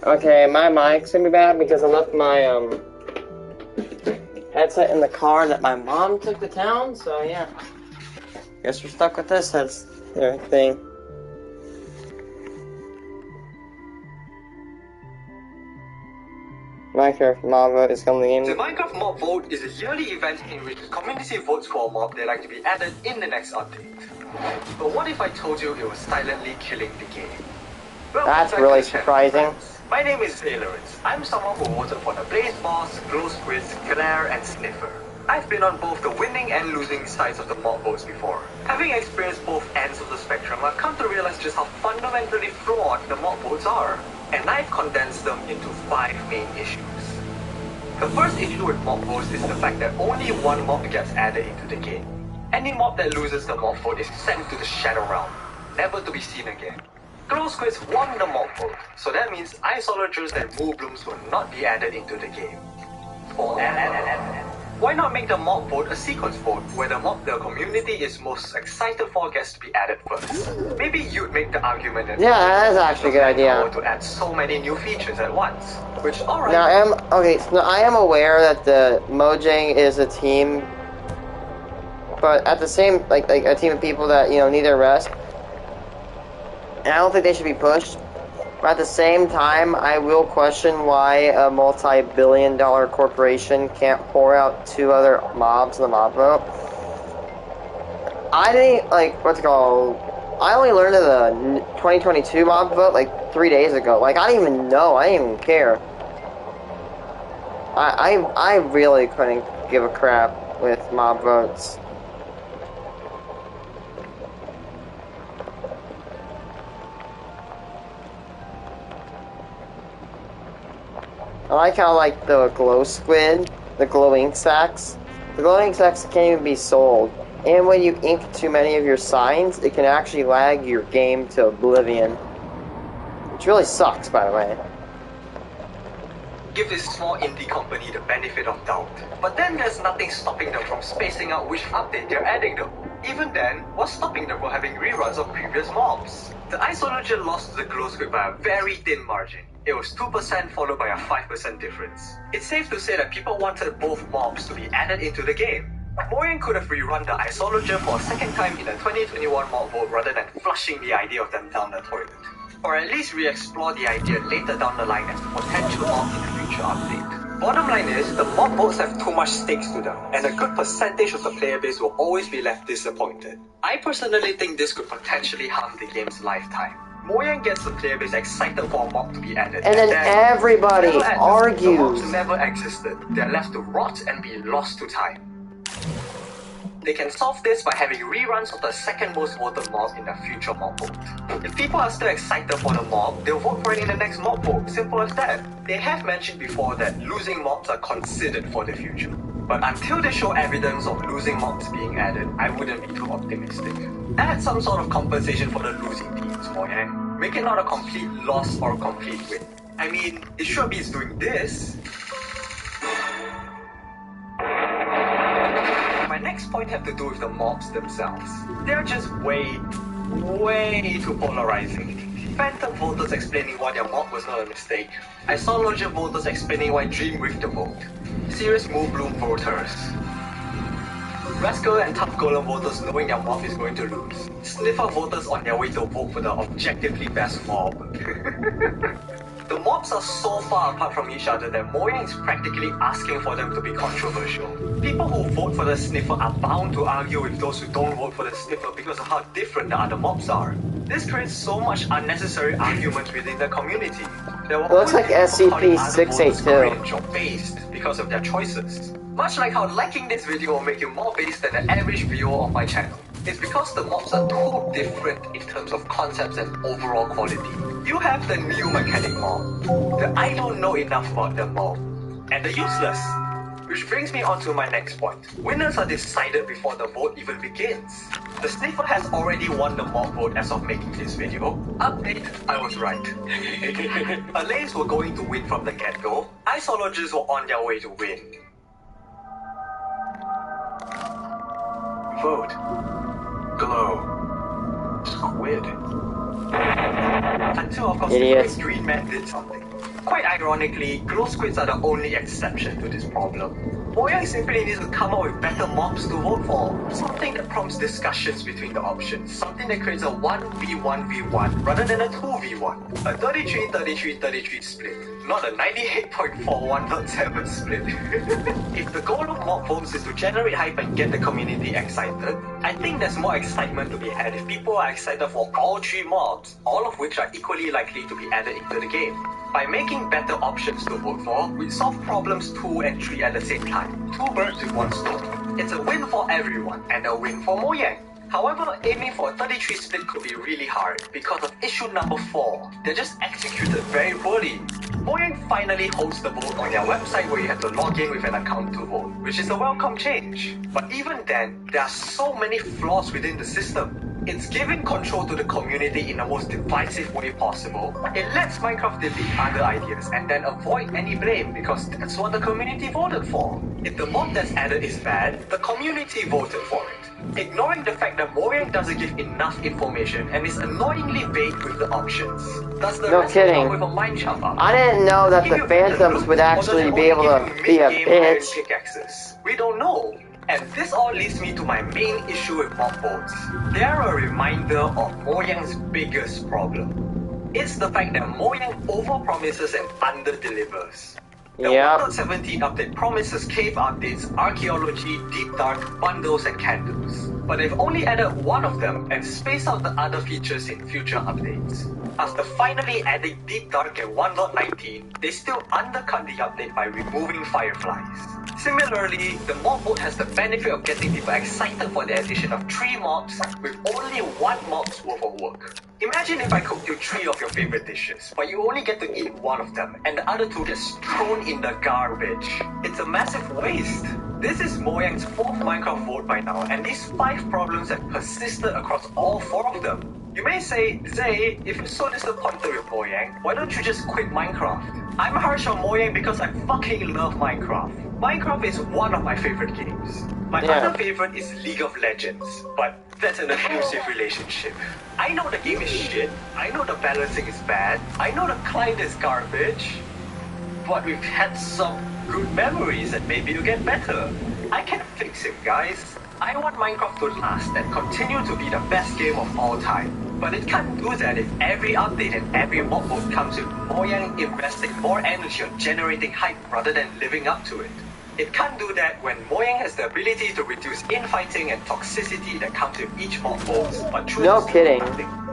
Okay, my mic's gonna be bad because I left my headset in the car that my mom took to town, so yeah. Guess we're stuck with this thing. Minecraft mob vote is coming in. The Minecraft mob vote is a yearly event in which the community votes for a mob they'd like to be added in the next update. But what if I told you it was silently killing the game? Well, that's really surprising. My name is Lawrence. I'm someone who voted for the Blaze Boss, Glow Squids, Glare, and Sniffer. I've been on both the winning and losing sides of the mob votes before. Having experienced both ends of the spectrum, I've come to realize just how fundamentally flawed the mob votes are. And I've condensed them into 5 main issues. The first issue with mob votes is the fact that only one mob gets added into the game. Any mob that loses the mob vote is sent to the Shadow Realm, never to be seen again. Glow Squids won the mob vote, so that means Isologers and Moonblooms will not be added into the game. Why not make the mob vote a sequence vote, where the mob the community is most excited for gets to be added first? Maybe you'd make the argument that that's actually a good idea. To add so many new features at once, which alright. Now I am aware that the Mojang is a team, but at the same like a team of people that need their rest. And I don't think they should be pushed. But at the same time, I will question why a multi-billion-dollar corporation can't pour out 2 other mobs in the mob vote. I didn't, I only learned of the 2022 mob vote, 3 days ago. I didn't even know. I didn't even care. I really couldn't give a crap with mob votes. I like how, the glow squid, the glow ink sacks. The glow ink sacks can't even be sold. And when you ink too many of your signs, it can actually lag your game to oblivion. Which really sucks, by the way. Give this small indie company the benefit of doubt. But then there's nothing stopping them from spacing out which update they're adding though. Even then, what's stopping them from having reruns of previous mobs? The Isologer lost to the glow squid by a very thin margin. It was 2% followed by a 5% difference. It's safe to say that people wanted both mobs to be added into the game. Mojang could have rerun the Isologer for a second time in the 2021 mob vote rather than flushing the idea of them down the toilet. Or at least re-explore the idea later down the line as a potential mob in a future update. Bottom line is, the mob votes have too much stakes to them, and a good percentage of the player base will always be left disappointed. I personally think this could potentially harm the game's lifetime. Mojang gets the player base excited for a mob to be added, and then everybody argues. The mobs never existed. They're left to rot and be lost to time. They can solve this by having reruns of the second most voted mob in the future mob vote. If people are still excited for the mob, they'll vote for it in the next mob vote. Simple as that. They have mentioned before that losing mobs are considered for the future. But until they show evidence of losing mobs being added, I wouldn't be too optimistic. Add some sort of compensation for the losing teams, Mojang. Make it not a complete loss or a complete win. I mean, it sure beats doing this. My next point have to do with the mobs themselves. They're just way too polarizing. Phantom voters explaining why their mob was not a mistake. Isologer voters explaining why Dream whiffed the vote. Serious Moonbloom voters. Rascal and Tough Golem voters knowing their mob is going to lose. Sniffer voters on their way to vote for the objectively best mob. The mobs are so far apart from each other that Mojang is practically asking for them to be controversial. People who vote for the Sniffer are bound to argue with those who don't vote for the Sniffer because of how different the other mobs are. This creates so much unnecessary argument within the community. There will looks like SCP-682 based because of their choices. Much like how liking this video will make you more based than the average viewer of my channel. It's because the mobs are too different in terms of concepts and overall quality. You have the new mechanic mob, the I don't know enough about the mob, and the useless. Which brings me on to my next point. Winners are decided before the vote even begins. The Sniffer has already won the mob vote as of making this video. Update, I was right. Alays were going to win from the get-go. Isologers were on their way to win. Vote. Glow. Squid. Until of course the Green Man did something. quite ironically, glow squids are the only exception to this problem. Mojang simply needs to come up with better mobs to vote for. Something that prompts discussions between the options. Something that creates a 1v1v1 rather than a 2v1. A 33-33-33 split. Not a 98.41.7 split. If the goal of mob votes is to generate hype and get the community excited, I think there's more excitement to be had if people are excited for all 3 mobs, all of which are equally likely to be added into the game. By making better options to vote for, we solve problems 2 and 3 at the same time. 2 birds with 1 stone. It's a win for everyone and a win for Mojang. However, aiming for a 33 split could be really hard because of issue number 4. They're just executed very poorly. Mojang finally hosts the vote on their website where you have to log in with an account to vote, which is a welcome change. But even then, there are so many flaws within the system. It's giving control to the community in the most divisive way possible. It lets Minecraft delete other ideas and then avoid any blame because that's what the community voted for. If the mod that's added is bad, the community voted for it. Ignoring the fact that Mojang doesn't give enough information and is annoyingly vague with the options. Does the rest come with a mineshaft up? I didn't know that the Phantoms would actually be able to be a bitch. Pickaxes? We don't know. And this all leads me to my main issue with mob votes. They are a reminder of Mojang's biggest problem. It's the fact that Mojang overpromises and underdelivers. The 1.17 update promises cave updates, archaeology, deep dark, bundles and candles. But they've only added one of them and spaced out the other features in future updates. After finally adding deep dark in 1.19, they still undercut the update by removing fireflies. Similarly, the mob vote has the benefit of getting people excited for the addition of 3 mobs with only 1 mob's worth of work. Imagine if I cooked you 3 of your favorite dishes, but you only get to eat 1 of them and the other 2 gets thrown in the garbage. It's a massive waste. This is Mojang's 4th Minecraft vote by now, and these 5 problems have persisted across all 4 of them. You may say, Zay, if you're so disappointed with Mojang, why don't you just quit Minecraft? I'm harsh on Mojang because I fucking love Minecraft. Minecraft is one of my favorite games. My other favorite is League of Legends, but that's an abusive relationship. I know the game is shit, I know the balancing is bad, I know the client is garbage, but we've had some good memories and maybe it'll get better. I can fix it, guys. I want Minecraft to last and continue to be the best game of all time. But it can't do that if every update and every mob vote comes with Mojang investing more energy on generating hype rather than living up to it. It can't do that when Mojang has the ability to reduce infighting and toxicity that comes with each mob vote, but chooses nothing.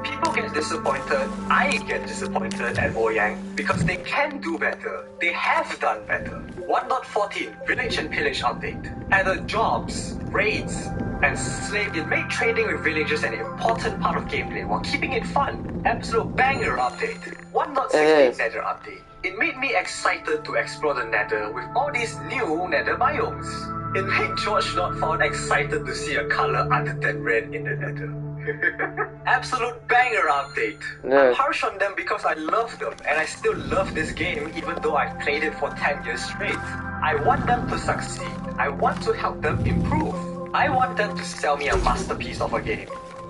People get disappointed, I get disappointed at Mojang because they can do better. They have done better. 1.14 Village and Pillage update added jobs, raids, and slave. It made trading with villagers an important part of gameplay while keeping it fun. Absolute banger update. 1.16 Nether update. It made me excited to explore the Nether with all these new Nether biomes. It made George not found excited to see a color other than red in the Nether. Absolute banger update. I'm harsh on them because I love them and I still love this game even though I've played it for 10 years straight. I want them to succeed. I want to help them improve. I want them to sell me a masterpiece of a game,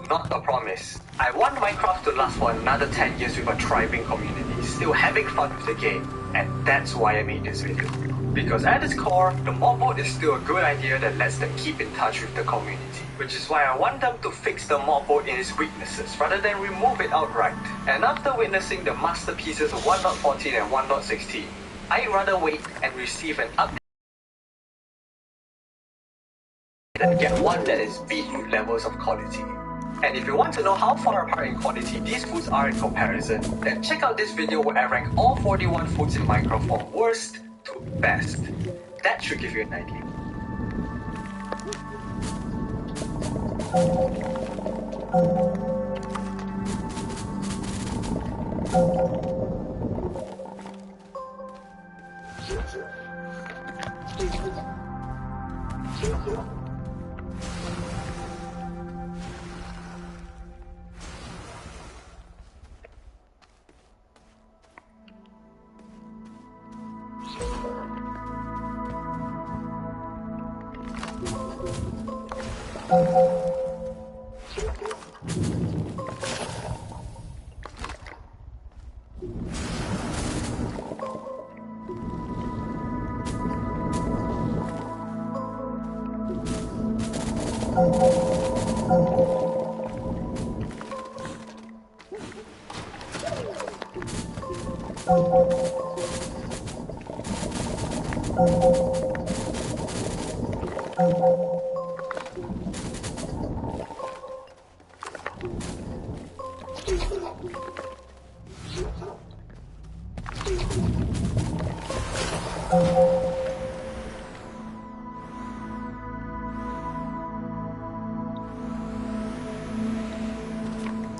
not a promise. I want Minecraft to last for another 10 years with a thriving community, still having fun with the game. And that's why I made this video. Because at its core, the mob vote is still a good idea that lets them keep in touch with the community. Which is why I want them to fix the mob vote in its weaknesses rather than remove it outright. And after witnessing the masterpieces of 1.14 and 1.16, I'd rather wait and receive an update than get one that is beat with levels of quality. And if you want to know how far apart in quality these foods are in comparison, then check out this video where I rank all 41 foods in Minecraft from worst to best. That should give you an idea.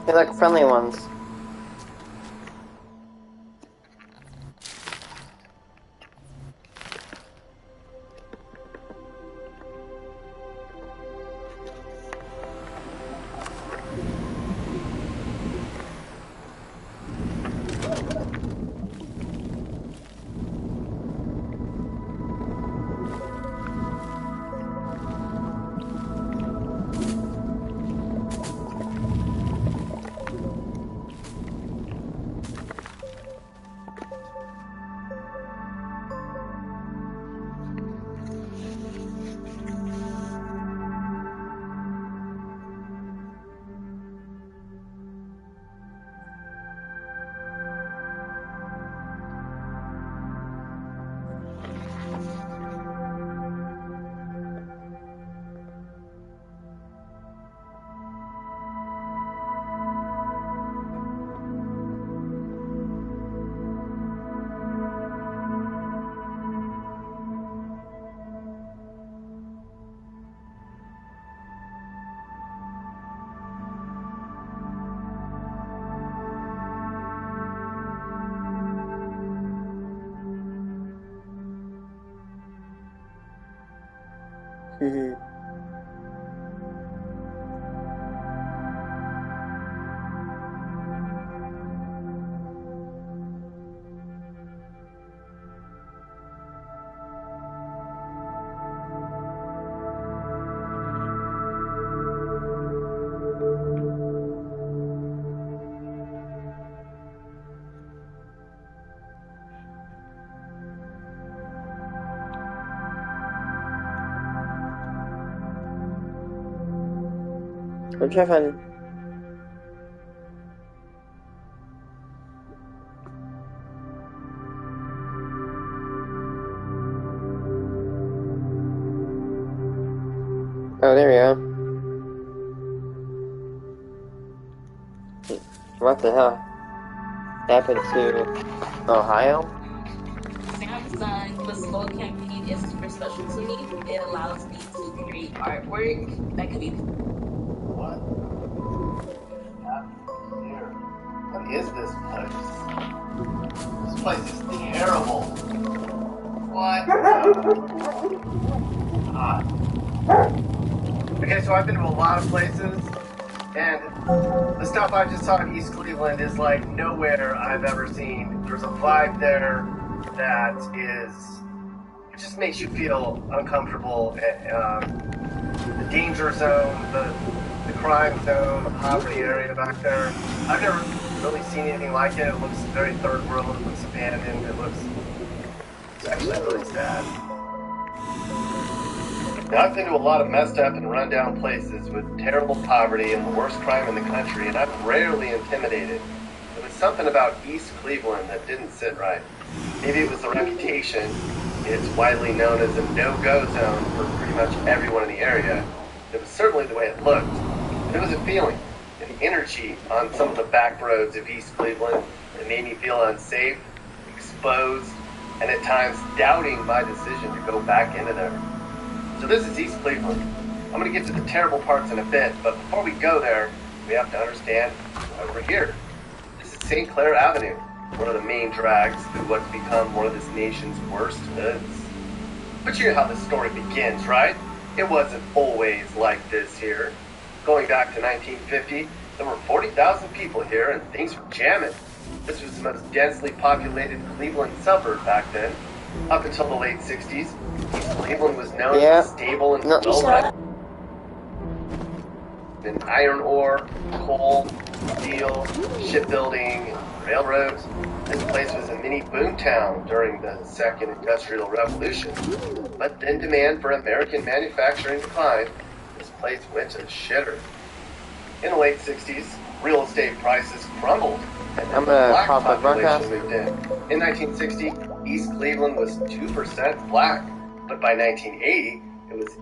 They're like friendly ones. Mm-hmm. I'm trying to find. Oh, there we go. What the hell happened to Ohio? Samsung Bespoke campaign is super special to me. It allows me to create artwork that could be. What? Here. What is this place? This place is terrible. What? God. Okay, so I've been to a lot of places, and the stuff I just saw in East Cleveland is like nowhere I've ever seen. There's a vibe there that is, it just makes you feel uncomfortable. The danger zone, the crime zone, the poverty area back there. I've never really seen anything like it. It looks very third world. It looks abandoned. It's actually really sad. Now, I've been to a lot of messed up and rundown places with terrible poverty and the worst crime in the country, and I'm rarely intimidated. There was something about East Cleveland that didn't sit right. Maybe it was the reputation. It's widely known as a no-go zone for pretty much everyone in the area. It was certainly the way it looked. And there was a feeling, an energy on some of the back roads of East Cleveland that made me feel unsafe, exposed, and at times doubting my decision to go back into there. So this is East Cleveland. I'm going to get to the terrible parts in a bit, but before we go there, we have to understand why we're here. This is St. Clair Avenue, one of the main drags through what's become one of this nation's worst hoods. But you know how the story begins, right? It wasn't always like this here. Going back to 1950, there were 40,000 people here and things were jamming. This was the most densely populated Cleveland suburb back then. Up until the late 60s, East Cleveland was known as stable and well-run. In iron ore, coal, steel, shipbuilding, railroads. This place was a mini boomtown during the Second Industrial Revolution. But then demand for American manufacturing declined. This place went to the shitter. In the late 60s, real estate prices crumbled, and I'm the gonna black pause my population broadcast. moved in. In 1960, East Cleveland was 2% black, but by 1980, it was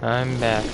I'm back.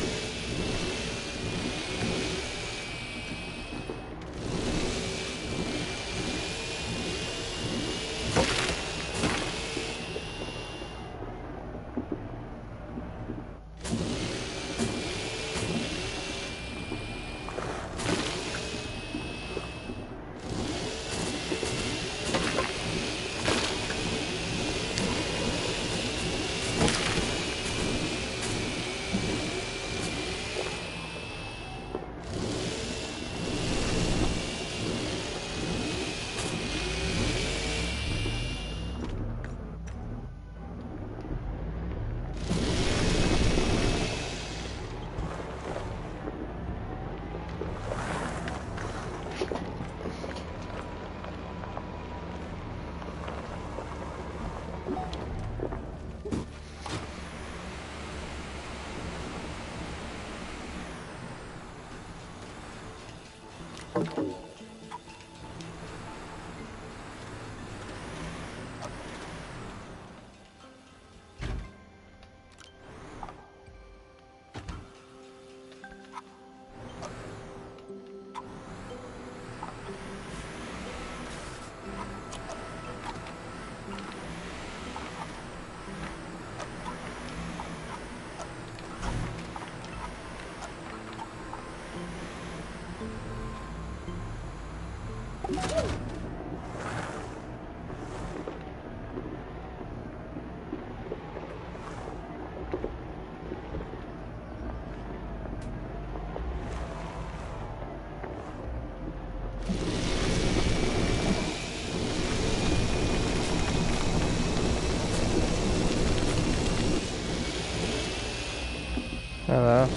Hello.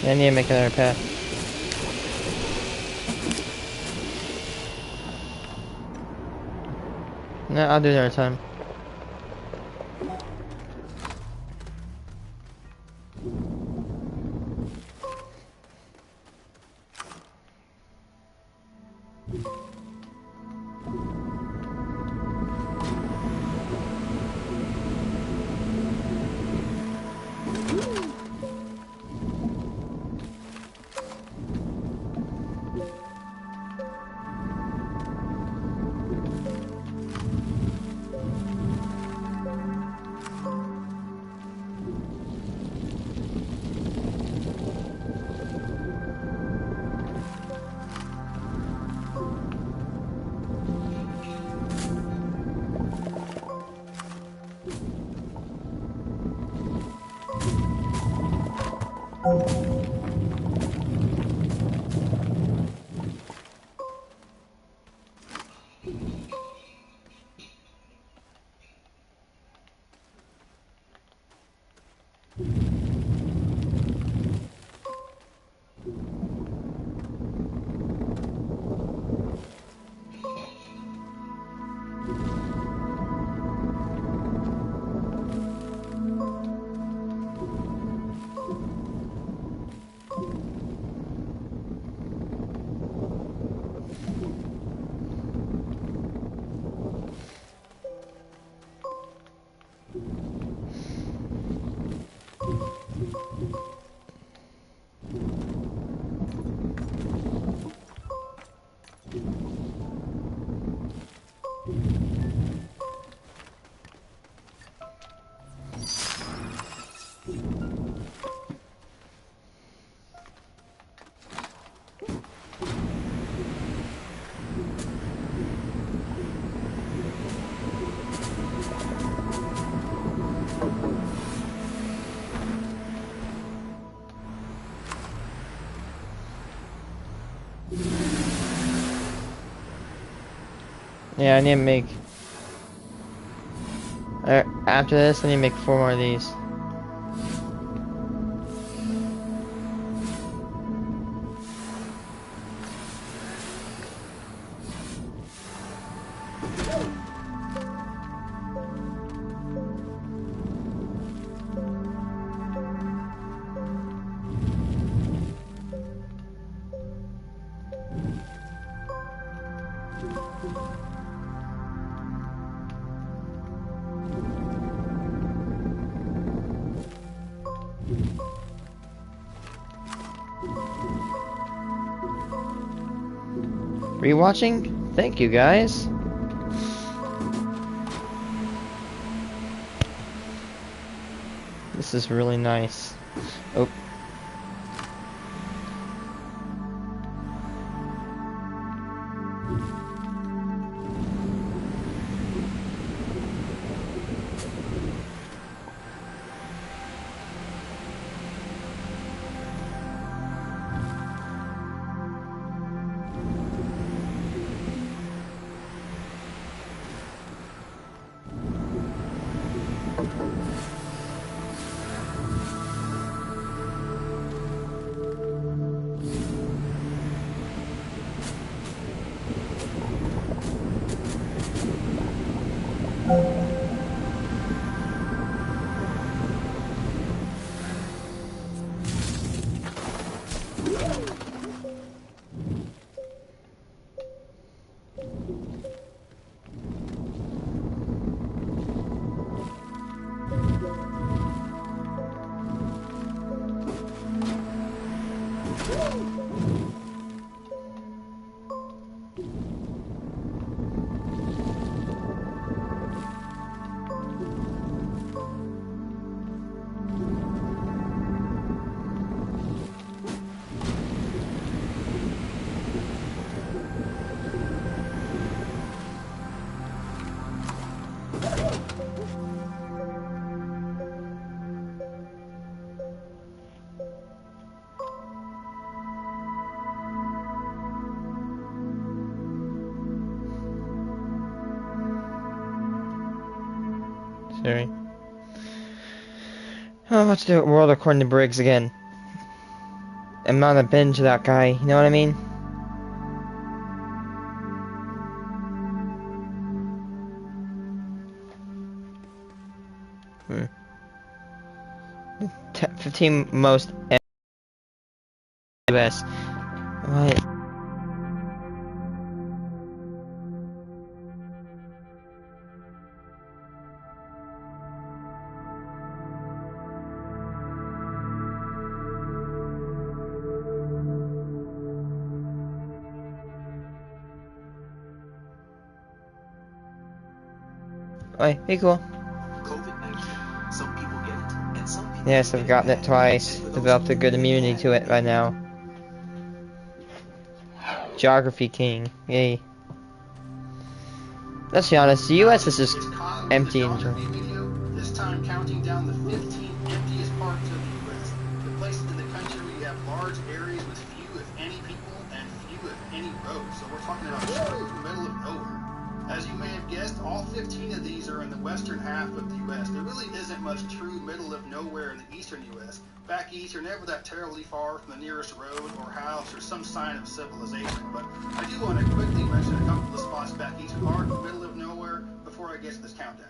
I need to make another path. No, I'll do it another time. Yeah, I need to make. After this, I need to make 4 more of these. Rewatching? Thank you guys. This is really nice. Oh. Sorry. Oh, let's do it World According to Briggs again. I'm not a binge to that guy, you know what I mean? Hmm. 15 most US. What? Wait, be cool. COVID-19. Some people get it, and some people Yes, I've gotten it twice. Developed a good immunity to it right now. Geography King. Yay. Let's be honest, the US is just empty in general. This time counting down the 15 emptiest parts of the U.S. The places in the country where you have large areas with few, if any, people and few, if any, roads. So we're talking about true middle of nowhere. As you may have guessed, all 15 of these are in the western half of the U.S. There really isn't much true middle of nowhere in the eastern U.S. Back east, you're never that terribly far from the nearest road or house or some sign of civilization. But I do want to quickly mention a couple of spots back east are in the middle of nowhere before I get to this countdown.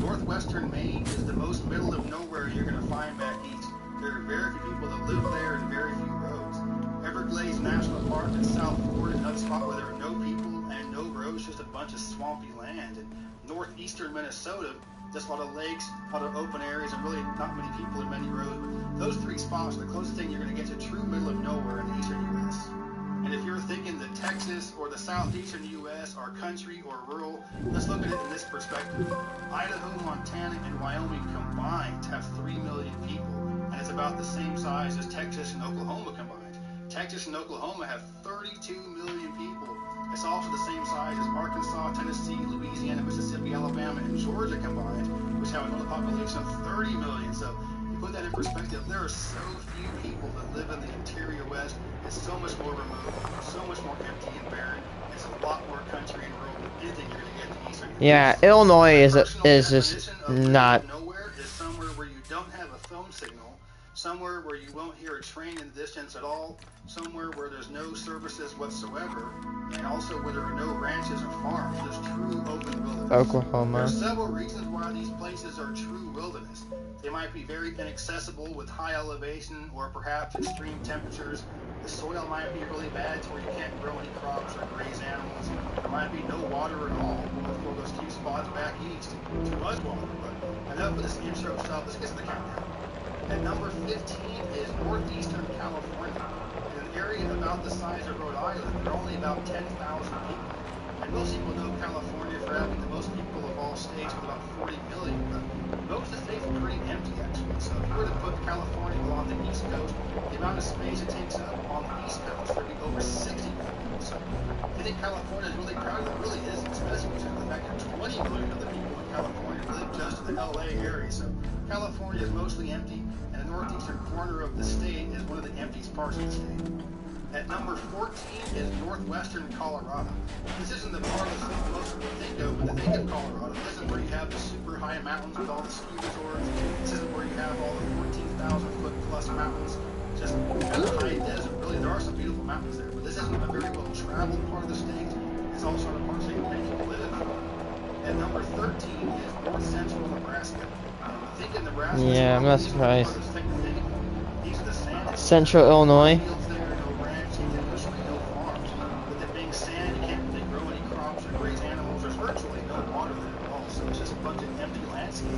Northwestern Maine is the most middle of nowhere you're going to find back east. There are very few people that live there and very few roads. Everglades National Park in South Florida is another spot where there are no people and no roads, just a bunch of swampy land. And northeastern Minnesota, just a lot of lakes, a lot of open areas, and really not many people and many roads. But those 3 spots are the closest thing you're going to get to true middle of nowhere in the eastern U.S. And if you're thinking that Texas or the southeastern U.S. are country or rural, let's look at it in this perspective. Idaho, Montana, and Wyoming combined have 3 million people, and it's about the same size as Texas and Oklahoma combined. Texas and Oklahoma have 32 million people. It's also the same size as Arkansas, Tennessee, Louisiana, Mississippi, Alabama, and Georgia combined, which have another population of 30 million. So you put that in perspective, there are so few people that live in the interior West. It's so much more remote, so much more empty and barren. It's a lot more country and rural than anything you're Yeah, Illinois My personal is just definition of middle not. of nowhere is somewhere where you don't have a phone signal, somewhere where you won't hear a train in the distance at all, somewhere where there's no services whatsoever, and also where there are no ranches or farms, just true open wilderness. There Oklahoma. are several reasons why these places are true wilderness. They might be very inaccessible with high elevation or perhaps extreme temperatures. The soil might be really bad to where you can't grow any crops or graze animals. There might be no water at all for those few spots back east. Too much water. But enough of this intro stuff. Let's get to the countdown. At number 15 is northeastern California. In an area about the size of Rhode Island, there are only about 10,000 people. And most people know California for having the most people of all states with about 40 million. But most of the states are pretty empty, actually. So if you were to put California along the East Coast, the amount of space it takes up on the East Coast would be over 60 million. So I think California is really proud of it. It really is, especially because of the fact that 20 million of the people in California live just in the LA area. So California is mostly empty, and the northeastern corner of the state is one of the emptiest parts of the state. At number 14 is northwestern Colorado. This isn't the part of the state most people think of when they think of Colorado. This is where you have the super high mountains with all the ski resorts. This isn't where you have all the 14,000 foot plus mountains. Just kind of high desert. Really, there are some beautiful mountains there, but this isn't a very well traveled part of the state. It's also a part of the state where many people live. At number 13 is north central Nebraska. Think of Nebraska. Yeah, I'm not surprised. These are the sand. Central Illinois. Fields there, no ranch, no farms. With it being sand, you can't really grow any crops or raise animals. There's virtually no water there at all, so it's just a bunch of empty landscape.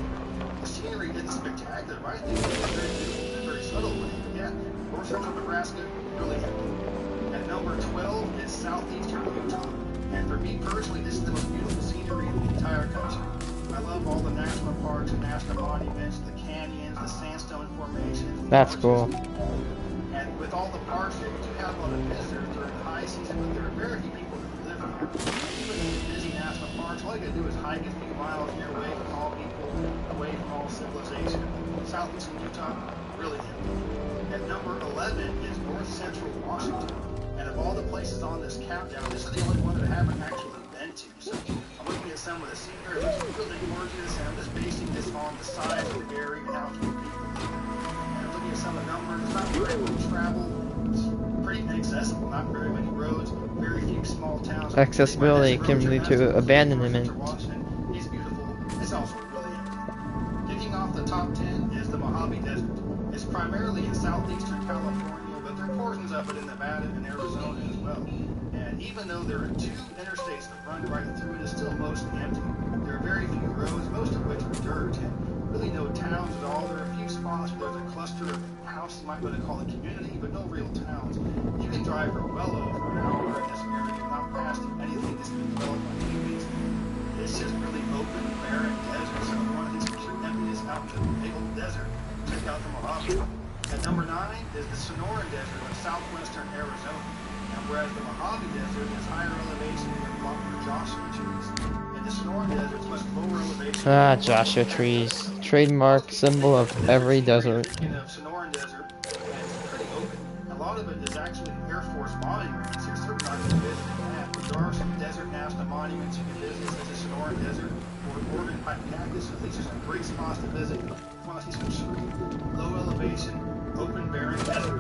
The scenery isn't spectacular, right? It's very beautiful in a very subtle way. But yeah, north central Nebraska, really empty. At number 12 is southeastern Utah. And for me personally, this is the most beautiful scenery in the entire country. I love all the national parks and national monuments, the canyons, the sandstone formations. That's cool. And with all the parks there, you do have a lot of visitors during the high season, but there are very few people that live here. Even in the busy national parks, all you gotta do is hike a few miles here away from all people, away from all civilization. Southeastern Utah, really empty. At number 11 is north central Washington. And of all the places on this countdown, this is the only one that I haven't actually been to. So I'm looking at some of the scenery. It looks really gorgeous, and I'm just basing this on the size of the area and how few people live there. And I'm looking at some of the numbers. It's not very well traveled. It's pretty inaccessible. Not very many roads. Very few small towns. Accessibility can lead to abandonment. It's beautiful. It's also really empty. Kicking off the top 10 is the Mojave Desert. It's primarily in southeastern California, but there are portions of it in Nevada and Arizona as well. And even though there are two interstates that run right through it, it's still mostly empty. There are very few roads, most of which are dirt, and really no towns at all. There are a few spots where there's a cluster of houses you might want to call a community, but no real towns. You can drive for well over an hour in this area and not pass through anything that's been developed on TVs. It's just really open, barren desert, so if you want to get some true emptiness out in the big old desert, check out the Mojave. At number 9 is the Sonoran Desert of southwestern Arizona. And whereas the Mojave Desert is higher elevation than popular Joshua trees, and the Sonoran Desert is much lower elevation. Ah, Joshua trees. Trademark symbol of every desert. Sonoran Desert, and it's pretty open. A lot of it is actually Air Force bombing ranges. There's certain not going to visit that, but there are some desert national monuments you can visit, such as Sonoran Desert or Oregon Pipe Cactus. So these are some great spots to visit. If you want to see some true low elevation, open, barren desert.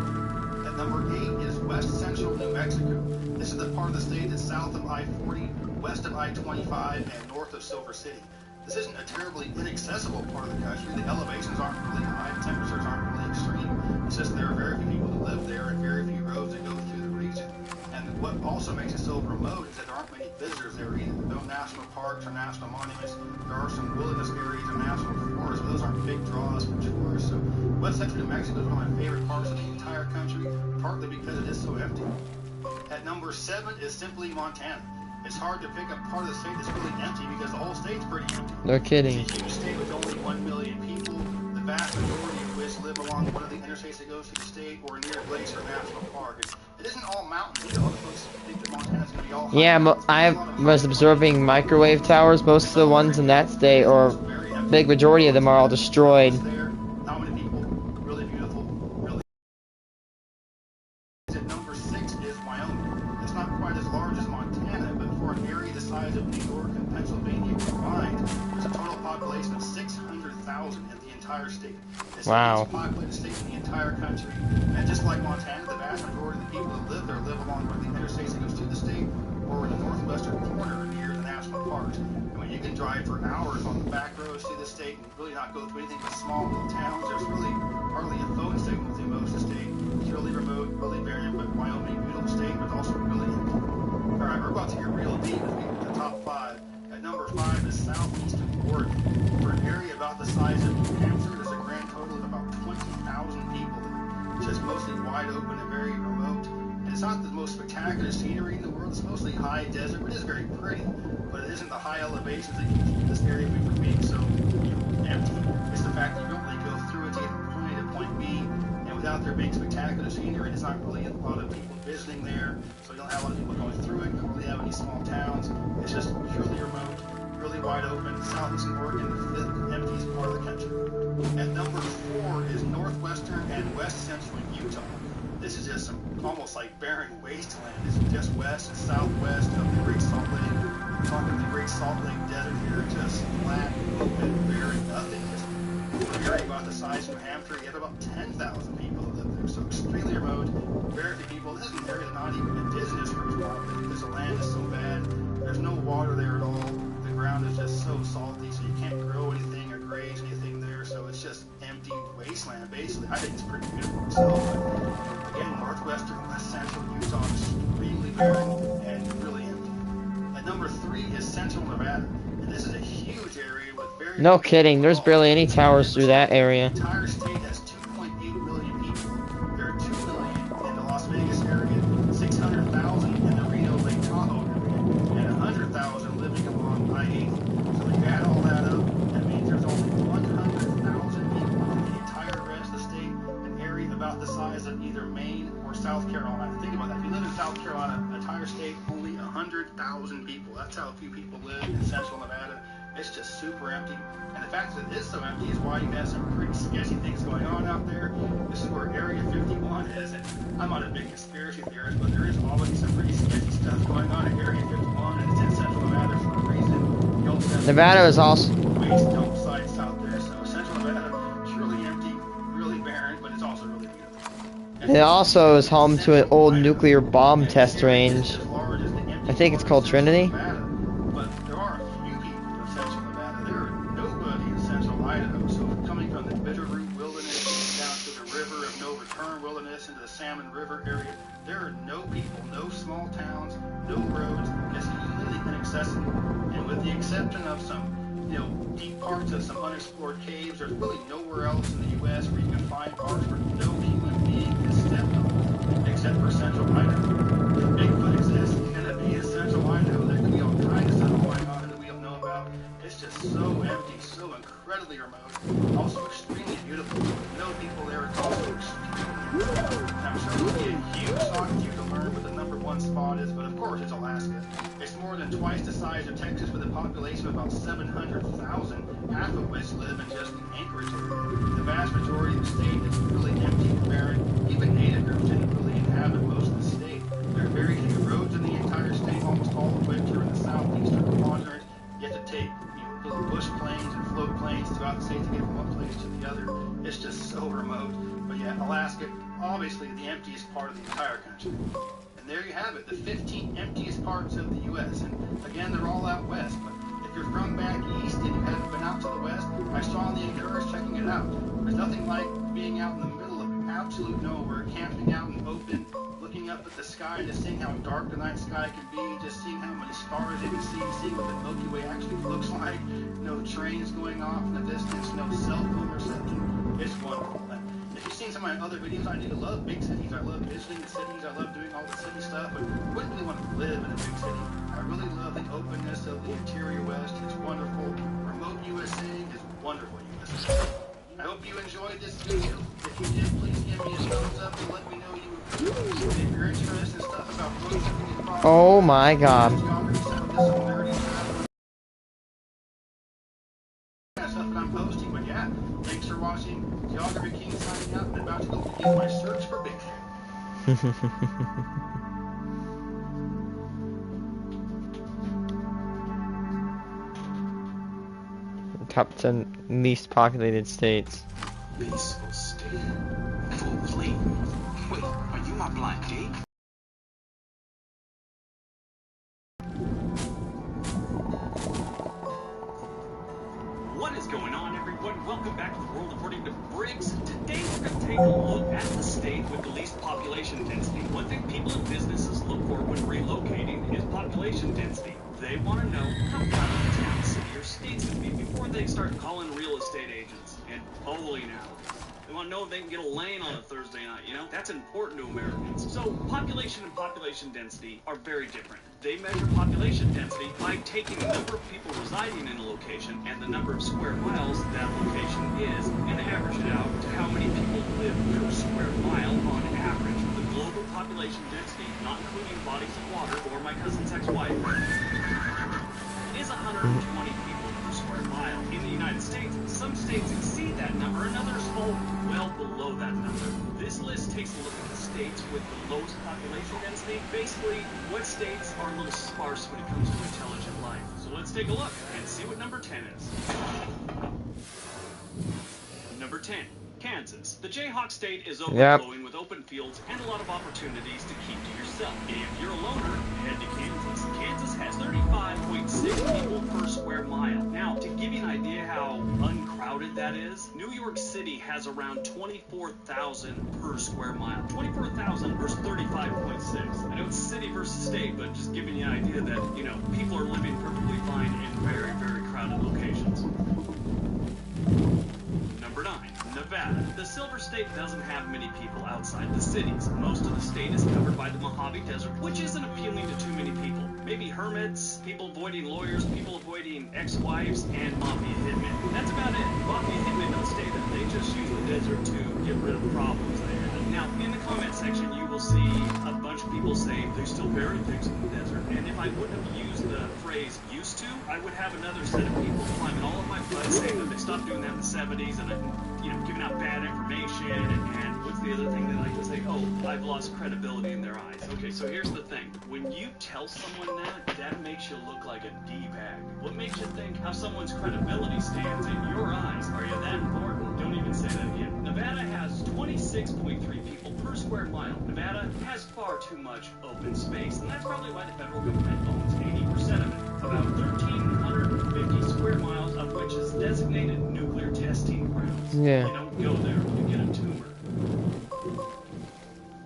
At number 8 is west central New Mexico. This is the part of the state that's south of I-40, west of I-25, and north of Silver City. This isn't a terribly inaccessible part of the country. The elevations aren't really high, the temperatures aren't really extreme. It's just there are very few people that live there and very few roads that go through the region. And what also makes it so remote is that there aren't many visitors there either. There are no national parks or national monuments. There are some wilderness areas and national forests, but those aren't big draws for tourists. So west central New Mexico is one of my favorite parts of the entire country, partly because it is so empty. At number 7 is simply Montana. It's hard to pick a part of the state that's really empty because the whole state's pretty empty. No kidding. It's a huge state with only 1 million people, the vast majority of which live along one of the interstates that goes through the state or near Glacier National Park. It isn't all mountains. You know, other folks think that Montana's going to be all Yeah, I was observing microwave towers. Most of the ones in that state, or big majority of them, are all destroyed. Not many people. Really beautiful. Really. At number 6 is Wyoming. It's not quite as large as Montana, but for an area the size size of New York and Pennsylvania combined, there's a total population of 600,000 in the entire state. It's the Wow. most populated state in the entire country. And just like Montana, the vast majority of the people that live there live along one of the interstates that goes through the state or in the northwestern corner near the national parks. And when you can drive for hours on the back roads through the state and really not go through anything but small little towns, there's really hardly a phone signal through most of the state. It's really remote, really barren, but Wyoming, beautiful state, but also really empty. All right, we're about to get real deep as we get to the top 5. At number 5 is southeastern Oregon. For an area about the size of New Hampshire, there's a grand total of about 20,000 people there. It's just mostly wide open and very remote. And it's not the most spectacular scenery in the world. It's mostly high desert, which is very pretty, but it isn't the high elevations that keep this area from being so empty. It's the fact that you don't really go through it to get from point A to point B, and without there being spectacular scenery, there's not really a lot of people visiting there, so you don't have a lot of people going through it. You don't really have any small towns. It's just purely remote, really wide open. Southeastern Oregon, the 5th emptiest part of the country. At number 4 is northwestern and west central Utah. This is just some almost like barren wasteland. It's just west and southwest of the Great Salt Lake. We're talking the Great Salt Lake Desert here, just flat, open, barren, nothing. Just an area about the size of New Hampshire. You have about 10,000 people that live there, so extremely remote, very few people. This is an area that's not even indigenous for its population because the land is so bad. There's no water there at all. The ground is just so salty, so you can't grow anything or graze anything there. So it's just empty wasteland, basically. I think it's pretty beautiful myself. But again, northwestern, west central Utah is extremely barren and really empty. At number 3 is central Nevada, and this is a huge area with very No kidding. There's barely any towers through that area. The entire state has 2.8 million people. There are 2 million in the Las Vegas area, 600,000 in the Reno Lake Tahoe area, and 100,000 living along I-80. So when you add all that up, that means there's only 100,000 people in the entire rest of the state, an area about the size of either Maine or South Carolina. Think about that. If you live in South Carolina, the entire state, only 100,000 people. That's how few people live in central Nevada. It's just super empty. And the fact that it is so empty is why you have some pretty sketchy things going on out there. This is where Area 51 is. And I'm not a big conspiracy theorist, but there is always some pretty sketchy stuff going on in Area 51, and it's in central Nevada for a reason. You also have Nevada is also... waste dump sites out there. So central Nevada is really empty, really barren, but it's also really beautiful. It also is home to an old nuclear bomb test range. I think it's called Trinity. But there are a few people in central Nevada. There are nobody in central Idaho. So coming from the Bitterroot Wilderness down to the River of No Return Wilderness into the Salmon River area, there are no people, no small towns, no roads, just completely inaccessible. And with the exception of some, deep parts of some unexplored caves, there's really nowhere else in the U.S. where you can find parts where no human being has stepped on, except for central Idaho. If Bigfoot exists, it's going to be in central Idaho. There could be all kinds of stuff going on that we don't know about. It's just so empty, so incredibly remote, also extremely beautiful. No people there, it's also extremely beautiful. I'm sure it would be a huge shock to you to learn what the number 1 spot is, but of course it's Alaska. It's more than twice the size of Texas with a population of about 700,000, half of which live in just the Anchorage area. The vast majority of the state is really empty and barren. Even native groups didn't really inhabit most of the state. There are very few roads in the entire state, almost all of which are in the southeastern quadrant. You have to take little bush planes and float planes throughout the state to get from one place to the other. It's just so remote. But yeah, Alaska, obviously the emptiest part of the entire country. And there you have it, the 15 emptiest parts of the U.S. And again, they're all out west. But if you're from back east and you haven't been out to the west, I strongly encourage checking it out. There's nothing like being out in the middle of absolute nowhere, camping out in open, looking up at the sky and just seeing how dark the night sky can be, just seeing how many stars you can see, seeing what the Milky Way actually looks like. No trains going off in the distance, no cell phone reception. It's wonderful. And if you've seen some of my other videos, I do love big cities. I love visiting the cities. I love doing all the city stuff, but I wouldn't really want to live in a big city. I really love the openness of the interior West. It's wonderful. Remote USA is wonderful USA. I hope you enjoyed this video. If you did, please give me a thumbs up and let me know you agree. If you're interested in stuff about road tripping, Oh my god. Stuff that I'm posting, but yeah, thanks for watching. Geography King signing out and about to go begin my search for Bigfoot. top 10 least populated states. Peaceful state. Full fleet. Wait, are you my blind date? What is going on, everyone? Welcome back to the world according to Briggs. Today we're going to take a look at the state with the least population density. One thing people and businesses look for when relocating is population density. They want to know how crowded the town, city, or state's going to be before they start calling real estate agents. And holy now, they want to know if they can get a lane on a Thursday night, you know? That's important to Americans. So population and population density are very different. They measure population density by taking the number of people residing in a location and the number of square miles that location is, and average it out to how many people live per square mile on average. The global population density, not including bodies of water or my cousin's ex-wife, is 120 people per square mile. In the United States, some states exceed that number and others fall well below that number. This list takes a look at the states with the lowest population density. Basically, what states are a little sparse when it comes to intelligent life. So let's take a look and see what number 10 is. Number 10. Kansas. The Jayhawk state is overflowing with open fields and a lot of opportunities to keep to yourself. If you're a loner, head to Kansas. Kansas has 35.6 people per square mile. Now, to give you an idea how uncrowded that is, New York City has around 24,000 per square mile. 24,000 versus 35.6. I know it's city versus state, but just giving you an idea that, you know, people are living perfectly fine in very, very crowded locations. Number 9. Nevada. The Silver State doesn't have many people outside the cities. Most of the state is covered by the Mojave Desert, which isn't appealing to too many people. Maybe hermits, people avoiding lawyers, people avoiding ex-wives, and mafia hitmen. That's about it. Mafia hitmen don't stay there. They just use the desert to get rid of problems there. Now, in the comment section, you will see a bunch of people saying they still bury things in the desert. And if I wouldn't have used the phrase used to, I would have another set of people climbing all of my butt saying that they stopped doing that in the 70s and, you know, giving out bad information. And what's the other thing they like to say? Oh, I've lost credibility in their eyes. Okay, so here's the thing. When you tell someone that makes you look like a D-bag. What makes you think how someone's credibility stands in your eyes? Are you that important? Don't even say that again. Nevada has 26.3 people per square mile. Nevada has far too much open space, and that's probably why the federal government owns 80% of it. About 1,350 square miles of which is designated nuclear testing grounds. Yeah. You don't go there to get a tumor.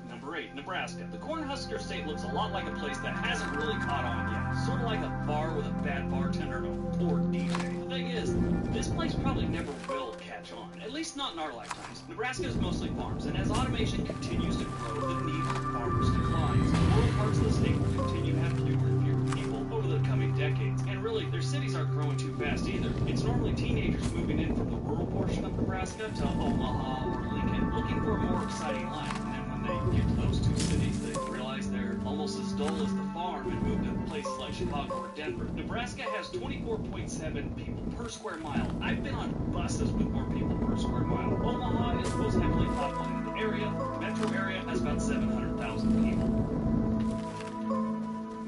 Number 8, Nebraska. The Cornhusker State looks a lot like a place that hasn't really caught on yet. Sort of like a bar with a bad bartender and a poor DJ. The thing is, this place probably never will catch on, at least not in our lifetimes. Nebraska is mostly farms, and as automation continues to grow, the need for farmers declines. Rural parts of the state will continue to have fewer and fewer people over the coming decades, and really, their cities aren't growing too fast either. It's normally teenagers moving in from the rural portion of Nebraska to Omaha or Lincoln, looking for a more exciting life, and then when they get to those two cities, they realize they're almost as dull as the farm and move to places like Chicago or Denver. Nebraska has 24.7 people per square mile. I've been on buses with more people per square mile. Omaha is the most heavily populated area. The metro area has about 700,000 people.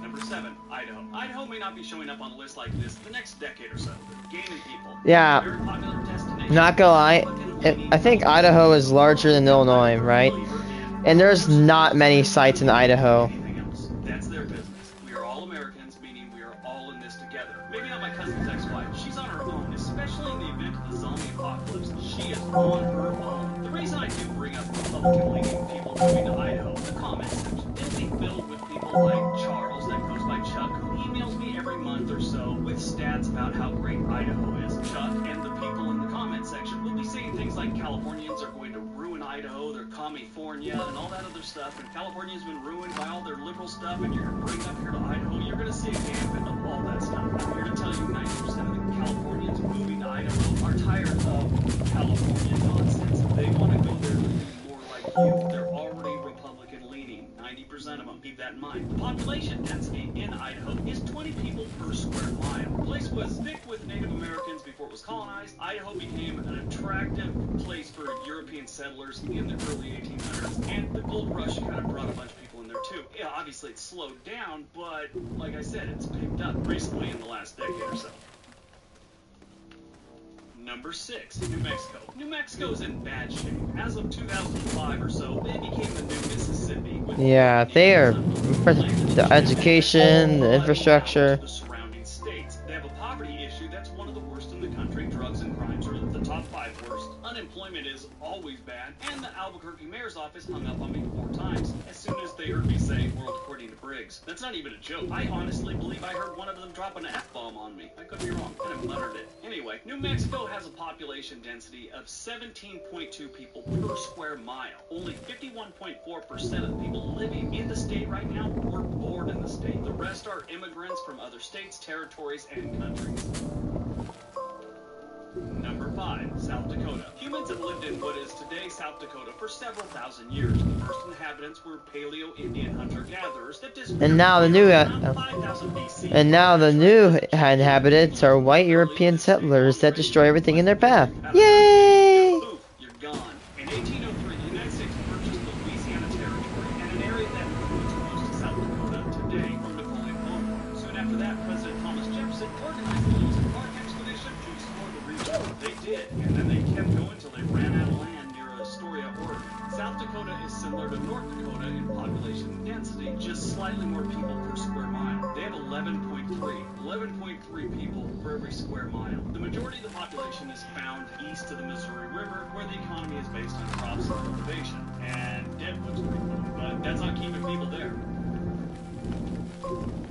Number 7, Idaho. Idaho may not be showing up on a list like this the next decade or so. Gaining people. Yeah. Very popular destination. Not gonna lie, I think Idaho is larger than Illinois, right? And there's not many sites in Idaho. That's their business. We are all Americans, meaning we are all in this together. Maybe not my cousin's ex-wife. She's on her own, especially in the event of the zombie apocalypse. She is on her own. The reason I do bring up Republican-leaning people moving to Idaho, the comment section, it'll be filled with people like Charles, that goes by Chuck, who emails me every month or so with stats about how great Idaho is. Chuck and the people in the comment section will be saying things like Californians are going to ruin Idaho, they're California, and all that other stuff, and California's been ruined by all their liberal stuff, and you're going to bring it up here to Idaho, you're going to see a gambit of all that stuff. I'm here to tell you 90% of the Californians moving to Idaho are tired of California nonsense. They want to go there to be more like you. They're already Republican-leaning, 90% of them. Keep that in mind. The population density in Idaho is 20 people per square mile. The place was thick with Native Americans before it was colonized. Idaho became an attractive place for European settlers in the early 1800s, and the gold rush kind of brought a bunch of people in there too. Yeah, obviously it's slowed down, but like I said, it's picked up recently in the last decade or so. Number 6, New Mexico. New Mexico is in bad shape. As of 2005 or so, they became the new Mississippi. Yeah, they are the education, the infrastructure. The surrounding states. They have a poverty issue that's one of the worst in the country. Drugs and crimes are the top 5 worst. Unemployment is always bad. And the Albuquerque mayor's office hung up on me 4 times as soon as they heard me say world according to Briggs. That's not even a joke. I honestly believe I heard one of them drop an F-bomb on me. I could be wrong. Kind of muttered it. Anyway, New Mexico has a population density of 17.2 people per square mile. Only 51.4% of the people living in the state right now were born in the state. The rest are immigrants from other states, territories, and countries. Number 5, South Dakota. Humans have lived in what is today South Dakota for several thousand years. The first inhabitants were Paleo-Indian hunter-gatherers that disappeared And now the new around 5000 BC. inhabitants are white European settlers that destroy everything in their path. Yay! Poof, you're gone. In 1803, the United States purchased the Louisiana Territory and an area that includes most of South Dakota today from Napoleon Bonaparte. Soon after that, President Thomas Jefferson organized the Lewis and Clark expedition to explore the region. They did, and then they kept going until they ran out of land near Astoria, Oregon. South Dakota is similar to North Dakota in population density, just slightly more people per square mile. They have 11.3 people for every square mile. The majority of the population is found east of the Missouri River, where the economy is based on crops and cultivation. And Deadwood's pretty cool, but that's not keeping people there.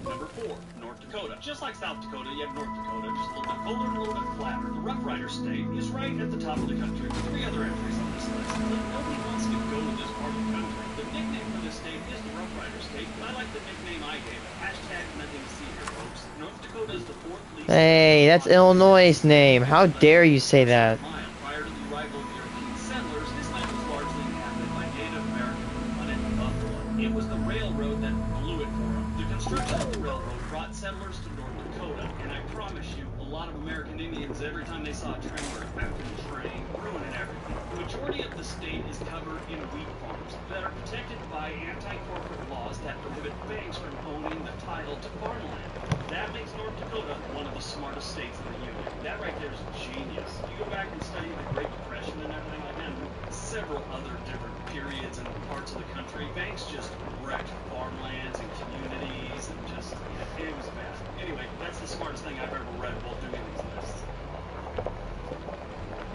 Number 4, North Dakota. Just like South Dakota, you have North Dakota, just a little bit colder and a little bit flatter. The Rough Rider State is right at the top of the country with 3 other entries on this list. But nobody wants to go to this part of the country. The nickname for this state is the Rough Rider State, but I like the nickname I gave it. Hashtag nothing to see here, folks. North Dakota is the 4th least. Hey, that's Illinois' name. How dare you say that? Prior to the arrival of European settlers, this land was largely inhabited by Native Americans who hunted buffalo. It was the railroad that blew it for them. The construction of the railroad brought settlers to North Dakota, and I promise you, a lot of American Indians, every time they saw a train, were after the train, ruining everything. The majority of the state is covered in wheat farms that are protected by anti-corporate laws that prohibit banks from owning the title to farmland. That makes North Dakota one of the smartest states in the Union. That right there is genius. You go back and study the Great Depression and everything like that, and several other different periods and parts of the country. Banks just wrecked farmlands and communities, and just, it was bad. Anyway, that's the smartest thing I've ever read while doing these lists.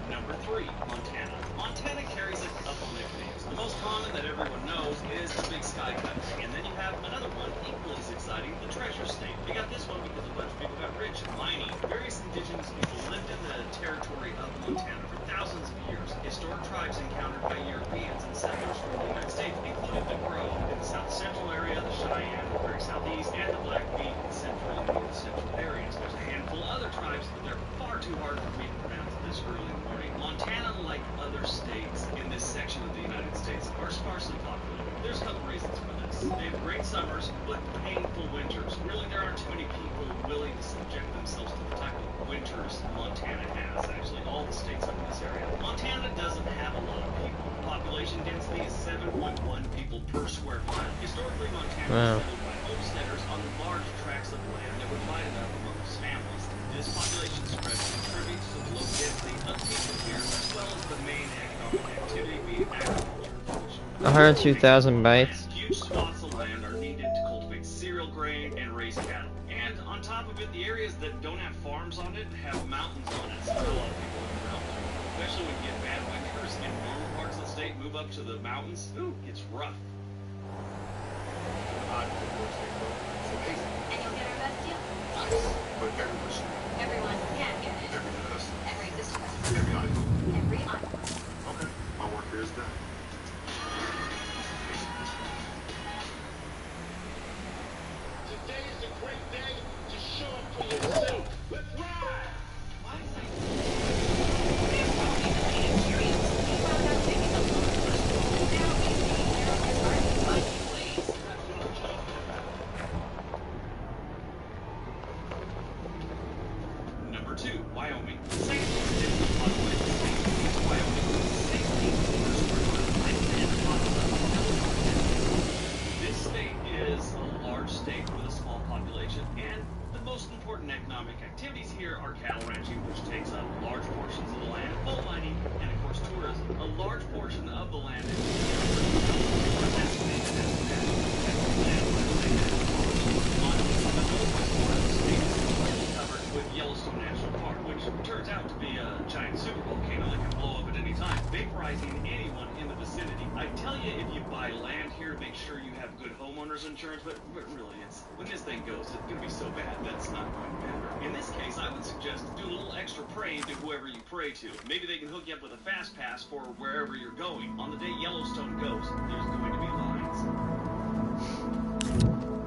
Number 3, Montana. Montana carries a couple nicknames. The most common that everyone knows is the Big Sky Country, and then you have another one equally as exciting, the Treasure State. They got this one because a bunch of people got rich and mining. Various indigenous people lived in the territory of Montana for thousands of years. Historic tribes encountered by Europeans and settlers from the United States included the Crow in the south central area, the Cheyenne in the very southeast, and the Blackfeet in the central and north central areas. There's a handful of other tribes, but they're far too hard for me to pronounce this early in the morning. Montana, like other states in this section of the United States, are sparsely populated. There's a couple reasons for this. They have great summers, but painful winters. Really, there aren't too many people willing to subject themselves to the type of winters Montana has. Actually, all the states up in this area. Montana doesn't have a lot of people. Population density is 7.1 people per square mile. Historically, Montana was settled by homesteaders on large tracts of land that were divided up amongst families. This population spread contributes to the low density of people here, as well as the main economic activity being agriculture. 102,000 bytes. Huge swaths of land are needed to cultivate cereal grain and raise cattle. And on top of it, the areas that don't have farms on it have mountains on it, so a lot of people live around there. Especially when you get bad winters and normal parts of the state move up to the mountains. Ooh, it's rough. It's amazing. And you'll get our best deal? Nice. But everyone should. Everyone can get it. Every customer. Every customer. Every item. Every item. Okay. My work here is done. Today is a great day to show up for yourself. Let's ride! Why is that? There's probably the main experience. We found out taking a look. Now we see there are finding ways. Number 2, Wyoming. Second most densely populated state is Wyoming with 16 per square mile. I plan to talk about Illinois. This state is a large state with a small population, and the the most important economic activities here are cattle ranching, which takes up large portions of the land, coal mining, and of course tourism. A large portion of the land is estimated as national land on the northwest part of the state is covered with Yellowstone National Park, which turns out to be a giant super volcano that can blow up at any time, vaporizing anyone in the vicinity. I tell you, if you buy land here, make sure you have good homeowners insurance, but really, it's when this thing goes, it's going to be so bad that's not going to matter. In this case, I would suggest do a little extra praying to whoever you pray to. Maybe they can hook you up with a fast pass for wherever you're going. On the day Yellowstone goes, there's going to be lines.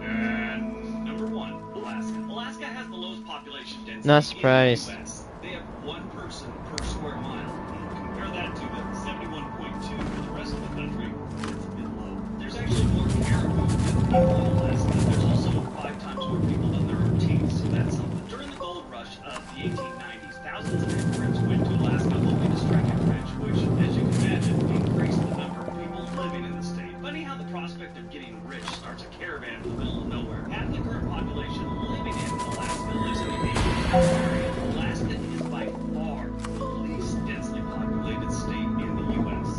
And number 1, Alaska. Alaska has the lowest population density Not surprised. in the U.S. They have 1 person per square mile. Compare that to the 71.2 for the rest of the country. It's a bit low. There's actually more caribou than people in Alaska. There's also 5 times more people than there are teeth, so that's something. During the gold rush of the 1890s, thousands of immigrants went to Alaska hoping to strike it rich, which, as you can imagine, increased the number of people living in the state. Funny how the prospect of getting rich starts a caravan in the middle of nowhere. Half the current population living in Alaska lives in the Asian area. Alaska is by far the least densely populated state in the U.S.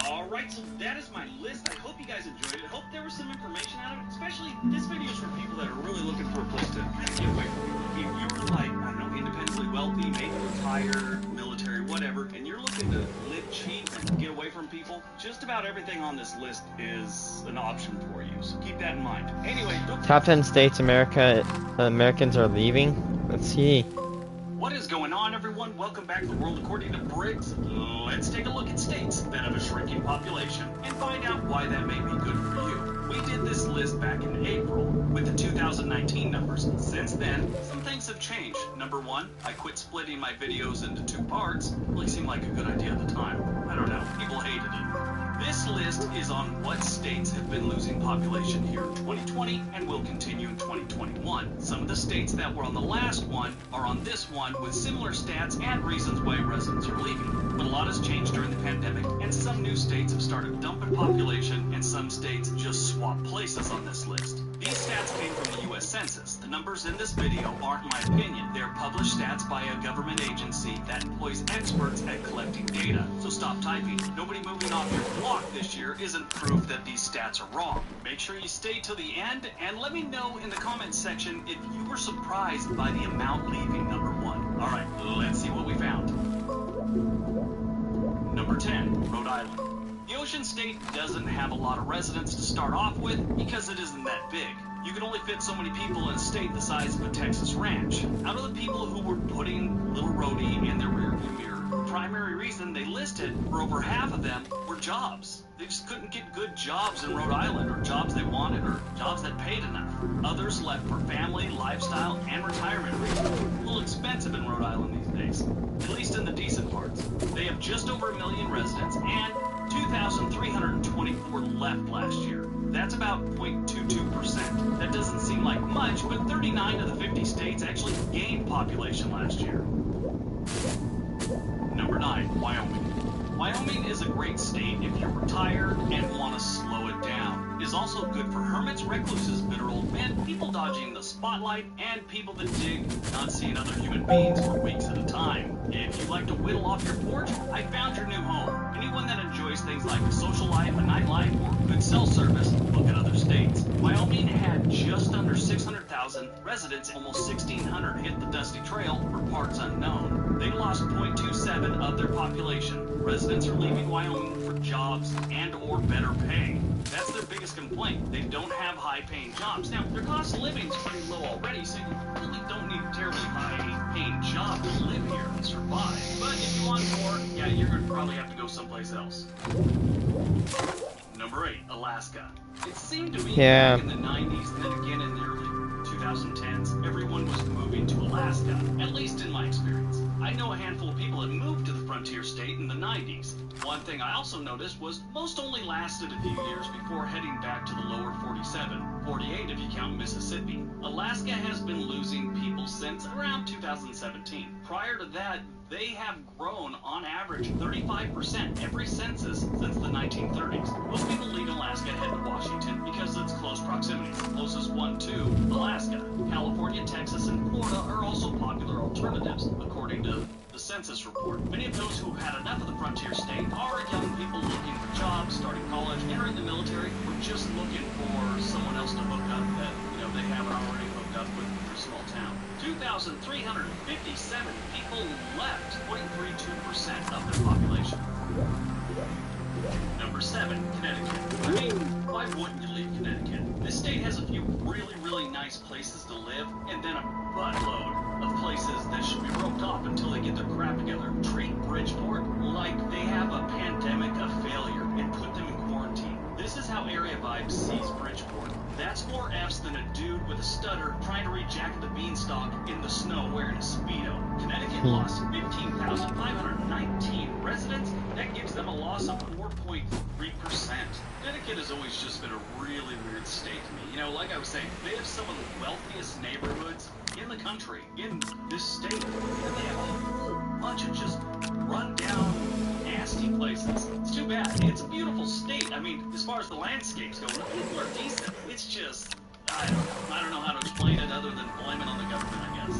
Alright, so that is my list. I hope you guys enjoyed it. I hope there was some information out of it. Especially, this video is for people that are really looking for a place to kind of get away from people. If you're like, I don't know, independently wealthy, maybe retired, military, whatever, and you're looking to live cheap and get away from people, just about everything on this list is an option for you. So keep that in mind. Anyway, Top 10 states Americans are leaving. Let's see. what is going on, everyone? Welcome back to the World According to Briggs. Let's take a look at states that have a shrinking population and find out why that may be good for you. We did this list back in April with the 2019 numbers. Since then, some things have changed. Number 1, I quit splitting my videos into 2 parts. Really seemed like a good idea at the time. I don't know, people hated it. This list is on what states have been losing population here in 2020 and will continue in 2021. Some of the states that were on the last one are on this one with similar stats and reasons why residents are leaving. But a lot has changed during the pandemic, and some new states have started dumping population, and some states just swap places on this list. These stats came from the U.S. Census. The numbers in this video aren't my opinion. They're published stats by a government agency that employs experts at collecting data. So stop typing. Nobody moving off your block this year isn't proof that these stats are wrong. Make sure you stay till the end, and let me know in the comments section if you were surprised by the amount leaving number 1. Alright, let's see what we found. Number 10, Rhode Island. The ocean state doesn't have a lot of residents to start off with because it isn't that big. You can only fit so many people in a state the size of a Texas ranch. Out of the people who were putting Little Rhodey in their rearview mirror, the primary reason they listed for over half of them were jobs. They just couldn't get good jobs in Rhode Island, or jobs they wanted, or jobs that paid enough. Others left for family, lifestyle, and retirement reasons. A little expensive in Rhode Island these days, at least in the decent parts. They have just over 1 million residents, and 2,324 left last year. That's about 0.22%. That doesn't seem like much, but 39 of the 50 states actually gained population last year. Number 9, Wyoming. Wyoming is a great state if you're retired and want to slow it down. It is also good for hermits, recluses, bitter old men, people dodging the spotlight, and people that dig not seeing other human beings for weeks at a time. If you like to whittle off your porch, I found your new home. Anyone that enjoys things like a social life, a nightlife, or good cell service, look at other states. Wyoming had just under 600,000 residents. Almost 1,600 hit the dusty trail for parts unknown. They lost 0.27 of their population. Residents are leaving Wyoming for jobs and or better pay. That's their biggest complaint. They don't have high-paying jobs. Now, their cost of living is pretty low already, so you really don't need a terribly high-paying job to live here and survive. But if you want more, yeah, you're going to probably have to go someplace else. Number 8, Alaska. It seemed to me back in the 90s and then again in the early 2010s, everyone was moving to Alaska, at least in my experience. I know a handful of people that moved to the frontier state in the 90s. One thing I also noticed was most only lasted a few years before heading back to the lower 47, 48 if you count Mississippi. Alaska has been losing people since around 2017. Prior to that, they have grown on average 35% every census since the 1930s. Most people leave Alaska and head to Washington because of its close proximity. The closest one down to Alaska. California, Texas, and Florida are also popular alternatives, according to the census report. Many of those who've had enough of the frontier state are young people looking for jobs, starting college, entering the military, or just looking for someone else to hook up that, they haven't already hooked up with their small town. 2,357 people left, 0.32% of their population. Number 7, Connecticut. I mean, why wouldn't you leave Connecticut? This state has a few really, really nice places to live, and then a buttload of places that should be roped off until they get their crap together. Treat Bridgeport like they have a pandemic of failure and put them in quarantine. This is how Area Vibes sees Bridgeport. That's more F's than a dude with a stutter trying to read Jack the Beanstalk in the snow wearing a Speedo. Connecticut lost 15,519 residents. That gives them a loss of 4.3%. Connecticut has always just been a really weird state to me. Like I was saying, they have some of the wealthiest neighborhoods in the country, in this state. And they have a whole bunch of just run-down, nasty places. It's too bad. It's a beautiful state. I mean, as far as the landscapes go, the people are decent. It's just, I don't know how to explain it other than blame it on the government, I guess.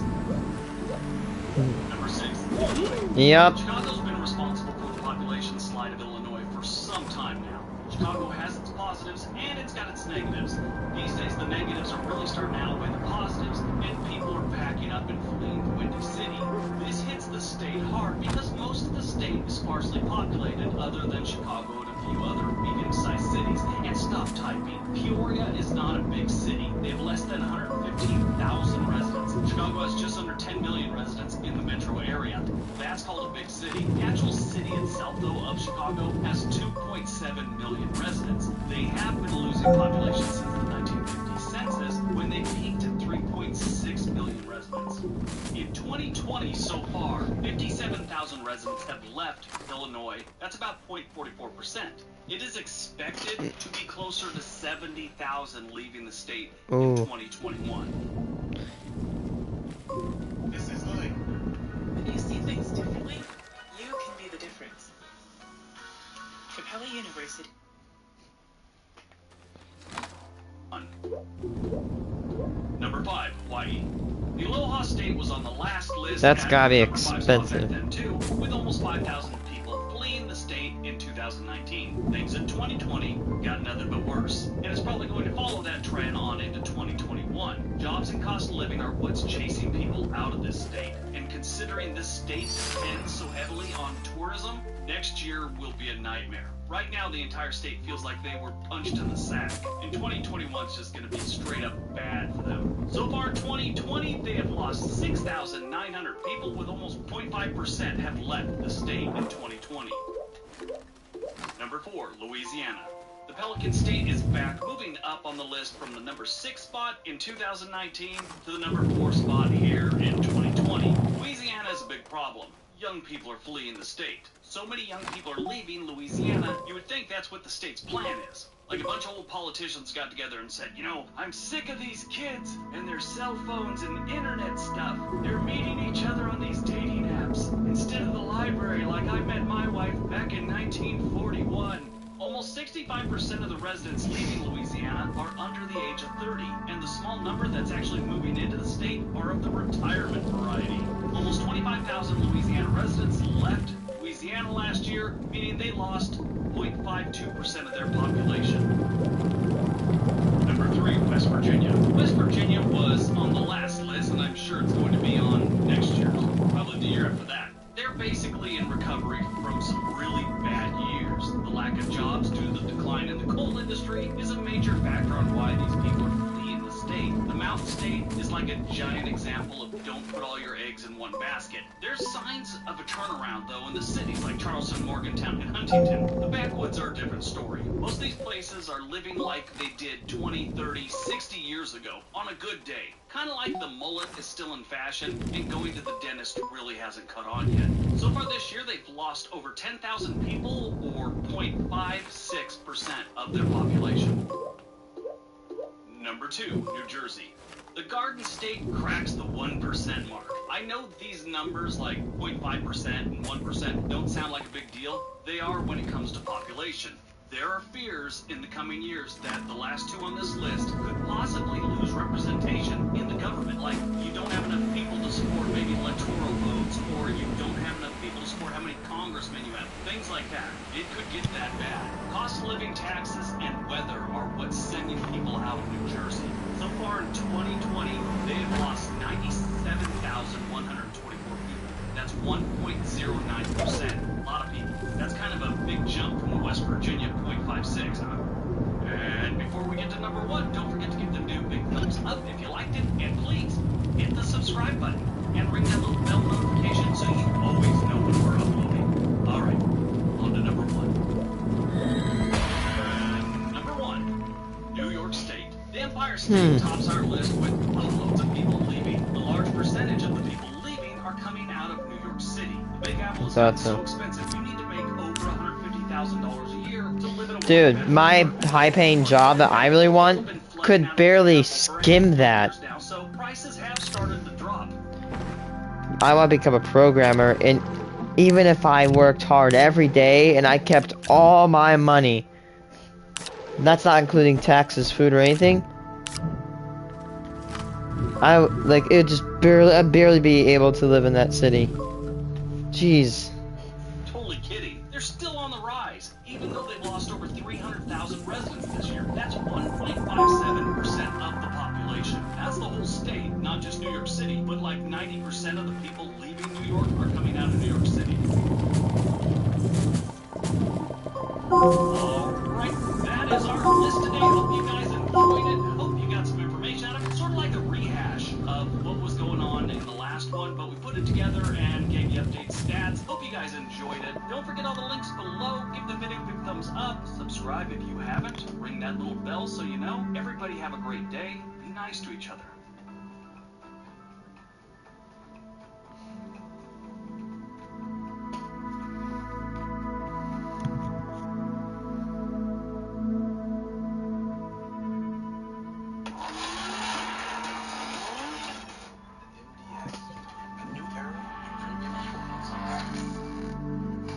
Number 6, Illinois. Yep. Chicago's been responsible for the population slide of Illinois for some time now. Chicago has its positives and it's got its negatives. These days the negatives are really starting to outweigh the positives, and people are packing up and fleeing the Windy City. This hits the state hard because most of the state is sparsely populated other than Chicago and a few other medium-sized cities. And stop typing. Peoria is not a big city. They have less than 115,000 residents. Chicago has just under 10 million residents in the metro area. That's called a big city. The actual city itself, though, of Chicago has 2.7 million residents. They have been losing population since the 1950 census, when they peaked at 3.6 million residents. In 2020 so far, 57,000 residents have left Illinois. That's about 0.44%. It is expected to be closer to 70,000 leaving the state in 2021. This is Lily. When you see things differently, you can be the difference. Capella University. Number 5, Hawaii. The Aloha State was on the last list. That's gotta be number 5 spot back expensive. then too, with almost 5,000 people fleeing the state in 2019. Things in 2020 got nothing but worse, and it's probably going to follow that trend on into 2021. Jobs and cost of living are what's chasing people out of this state, and considering this state depends so heavily on tourism, next year will be a nightmare. Right now, the entire state feels like they were punched in the sack, and 2021 is just going to be straight up bad for them. So far, 2020, they have lost 6,900 people, with almost 0.5% have left the state in 2020. Number 4, Louisiana. The Pelican State is back, moving up on the list from the number 6 spot in 2019 to the number 4 spot here in 2020. Louisiana is a big problem. Young people are fleeing the state. So many young people are leaving Louisiana, you would think that's what the state's plan is. Like a bunch of old politicians got together and said, I'm sick of these kids and their cell phones and internet stuff. They're meeting each other on these dating apps instead of the library like I met my wife back in 1941. Almost 65% of the residents leaving Louisiana are under the age of 30, and the small number that's actually moving into the state are of the retirement variety. Almost 25,000 Louisiana residents left Louisiana last year, meaning they lost 0.52% of their population. Number 3, West Virginia. West Virginia was on the last list, and I'm sure it's going to be on next year's, probably the year after that. They're basically in recovery from some really bad years. The lack of jobs due to the decline in the coal industry is a major factor on why these people are fleeing the state. The Mountain State is like a giant example of don't put all your eggs in one basket. There's signs of a turnaround, though, in the cities like Charleston, Morgantown, and Huntington. The backwoods are a different story. Most of these places are living like they did 20, 30, 60 years ago, on a good day. Kind of like the mullet is still in fashion, and going to the dentist really hasn't caught on yet. So far this year, they've lost over 10,000 people, or 0.56% of their population. Number 2, New Jersey. The Garden State cracks the 1% mark. I know these numbers like 0.5% and 1% don't sound like a big deal. They are when it comes to population. There are fears in the coming years that the last 2 on this list could possibly lose representation Congressman you have, things like that. It could get that bad. Cost of living, taxes, and weather are what's sending people out of New Jersey. So far in 2020, they have lost 97,124 people. That's 1.09%. A lot of people. That's kind of a big jump from the West Virginia 0.56, huh? And before we get to number one, don't forget to give the new big thumbs up if you liked it, and please hit the subscribe button and ring that little bell notification so you always know when we're uploading. All right, on to number one. Number one, New York State. The Empire State tops our list with boatloads of people leaving. A large percentage of the people leaving are coming out of New York City. The Big Apple is so expensive, you need to make over $150,000 a year to live in a Dude, my high-paying job that I really want could barely skim that. So prices have started to drop. I want to become a programmer, and even if I worked hard every day and I kept all my money, that's not including taxes, food, or anything, it'd just I'd barely be able to live in that city. Jeez. Totally kidding. They're still on the rise, even though they've lost over 300,000 residents this year. That's 1.57% of the population. That's the whole state, not just New York City, but like 90% of the people leaving New York are coming out of New York City. Alright, that is our list today. Hope you guys enjoyed it. Hope you got some information out of it. Sort of like a rehash of what was going on in the last one, but we put it together and gave you update stats. Hope you guys enjoyed it. Don't forget all the links below. Give the video a big thumbs up. Subscribe if you haven't. Ring that little bell so you know. Everybody have a great day. Be nice to each other.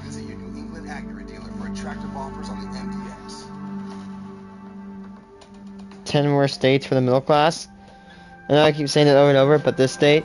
Visit your New England Acura dealer for attractive offers on the MDX. 10 more states for the middle class. I know I keep saying it over and over, but this state.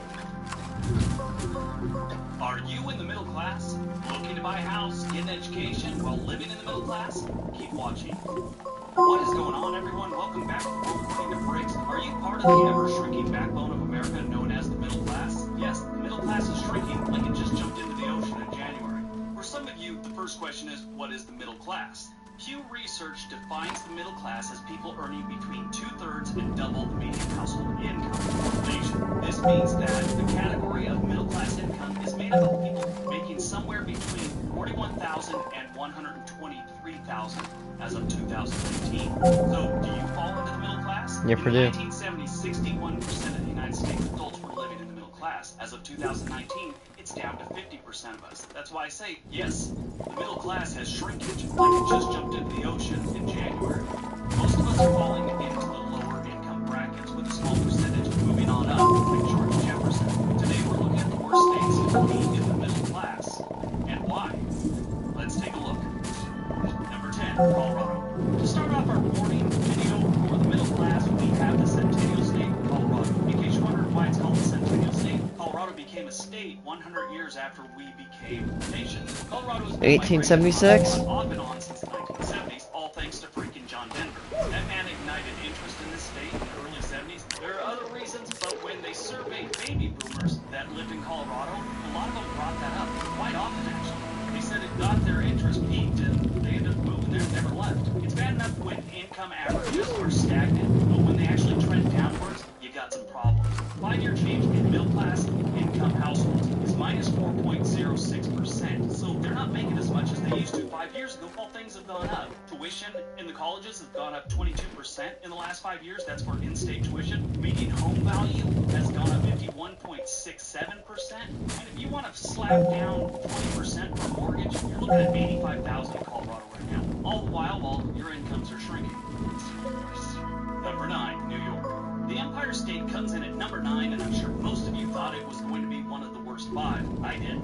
Are you in the middle class? Looking to buy a house, get an education while living in the middle class? Keep watching. What is going on, everyone? Welcome back to According to Briggs. Are you part of the ever-shrinking backbone of America known as the middle class? Yes, the middle class is shrinking like it just jumped into the ocean in January. For some of you, the first question is, what is the middle class? Pew Research defines the middle class as people earning between 2/3 and double the median household income in the nation. This means that the category of middle class income is made up of people making somewhere between $41,000 and $123,000 as of 2019. So, do you fall into the middle class? Yep, In I the do. 1970s, 61% of the United States adults were living in the middle class. As of 2019, it's down to 50% of us. That's why I say, yes, the middle class has shrinkage, like it just jumped into the ocean in January. Most of us are falling into the lower income brackets, with a small percentage moving on up, like George Jefferson. Today we're looking at the worst states to be in the middle class. And why? Let's take a look. Number 10, Colorado. To start off our warning video for the middle class, we have the Centennial State of Colorado. In case you wondered why it's called the Centennial State, Colorado became a state 100 years after we became a nation. Colorado has been 1876? off and on since the 1970s, all thanks to freaking John Denver. That man ignited interest in this state in the early 70s. There are other reasons, but when they surveyed baby boomers that lived in Colorado, a lot of them brought that up, quite often actually. They said it got their interest peaked and they ended up moving there and never left. It's bad enough when income averages are stagnant, but when they actually trend downwards, you got some problems. 5-year change in middle class income households is minus 4.06%. So they're not making as much as they used to 5 years ago while things have gone up. Tuition in the colleges has gone up 22% in the last 5 years. That's for in-state tuition. Median home value has gone up 51.67%. And if you want to slap down 20% for a mortgage, you're looking at $85,000 in Colorado right now. All the while your incomes are shrinking. Number 9, New York. The Empire State comes in at number 9, and I'm sure most of you thought it was going to be one of the worst 5. I did.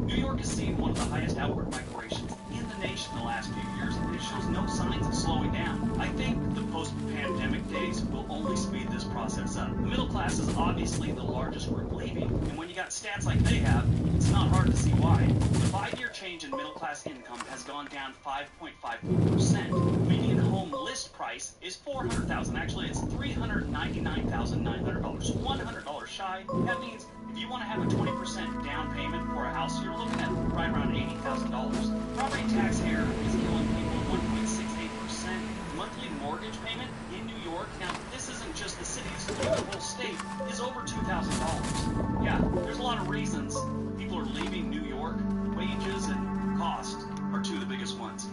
New York has seen one of the highest outward migrations in the nation the last few years, and it shows no signs of slowing down. I think the post-pandemic days will only speed this process process up. The middle class is obviously the largest group leaving, and when you got stats like they have, it's not hard to see why. The 5-year change in middle class income has gone down 5.54%. Median home list price is $400,000. Actually, it's $399,900. So $100 shy. That means if you want to have a 20% down payment for a house, you're looking at right around $80,000. Property tax here is killing people 1.68%. Monthly mortgage payment in New York, now this isn't just the cities, the whole state, is over $2,000. Yeah, there's a lot of reasons people are leaving New York. Wages and cost are two of the biggest ones.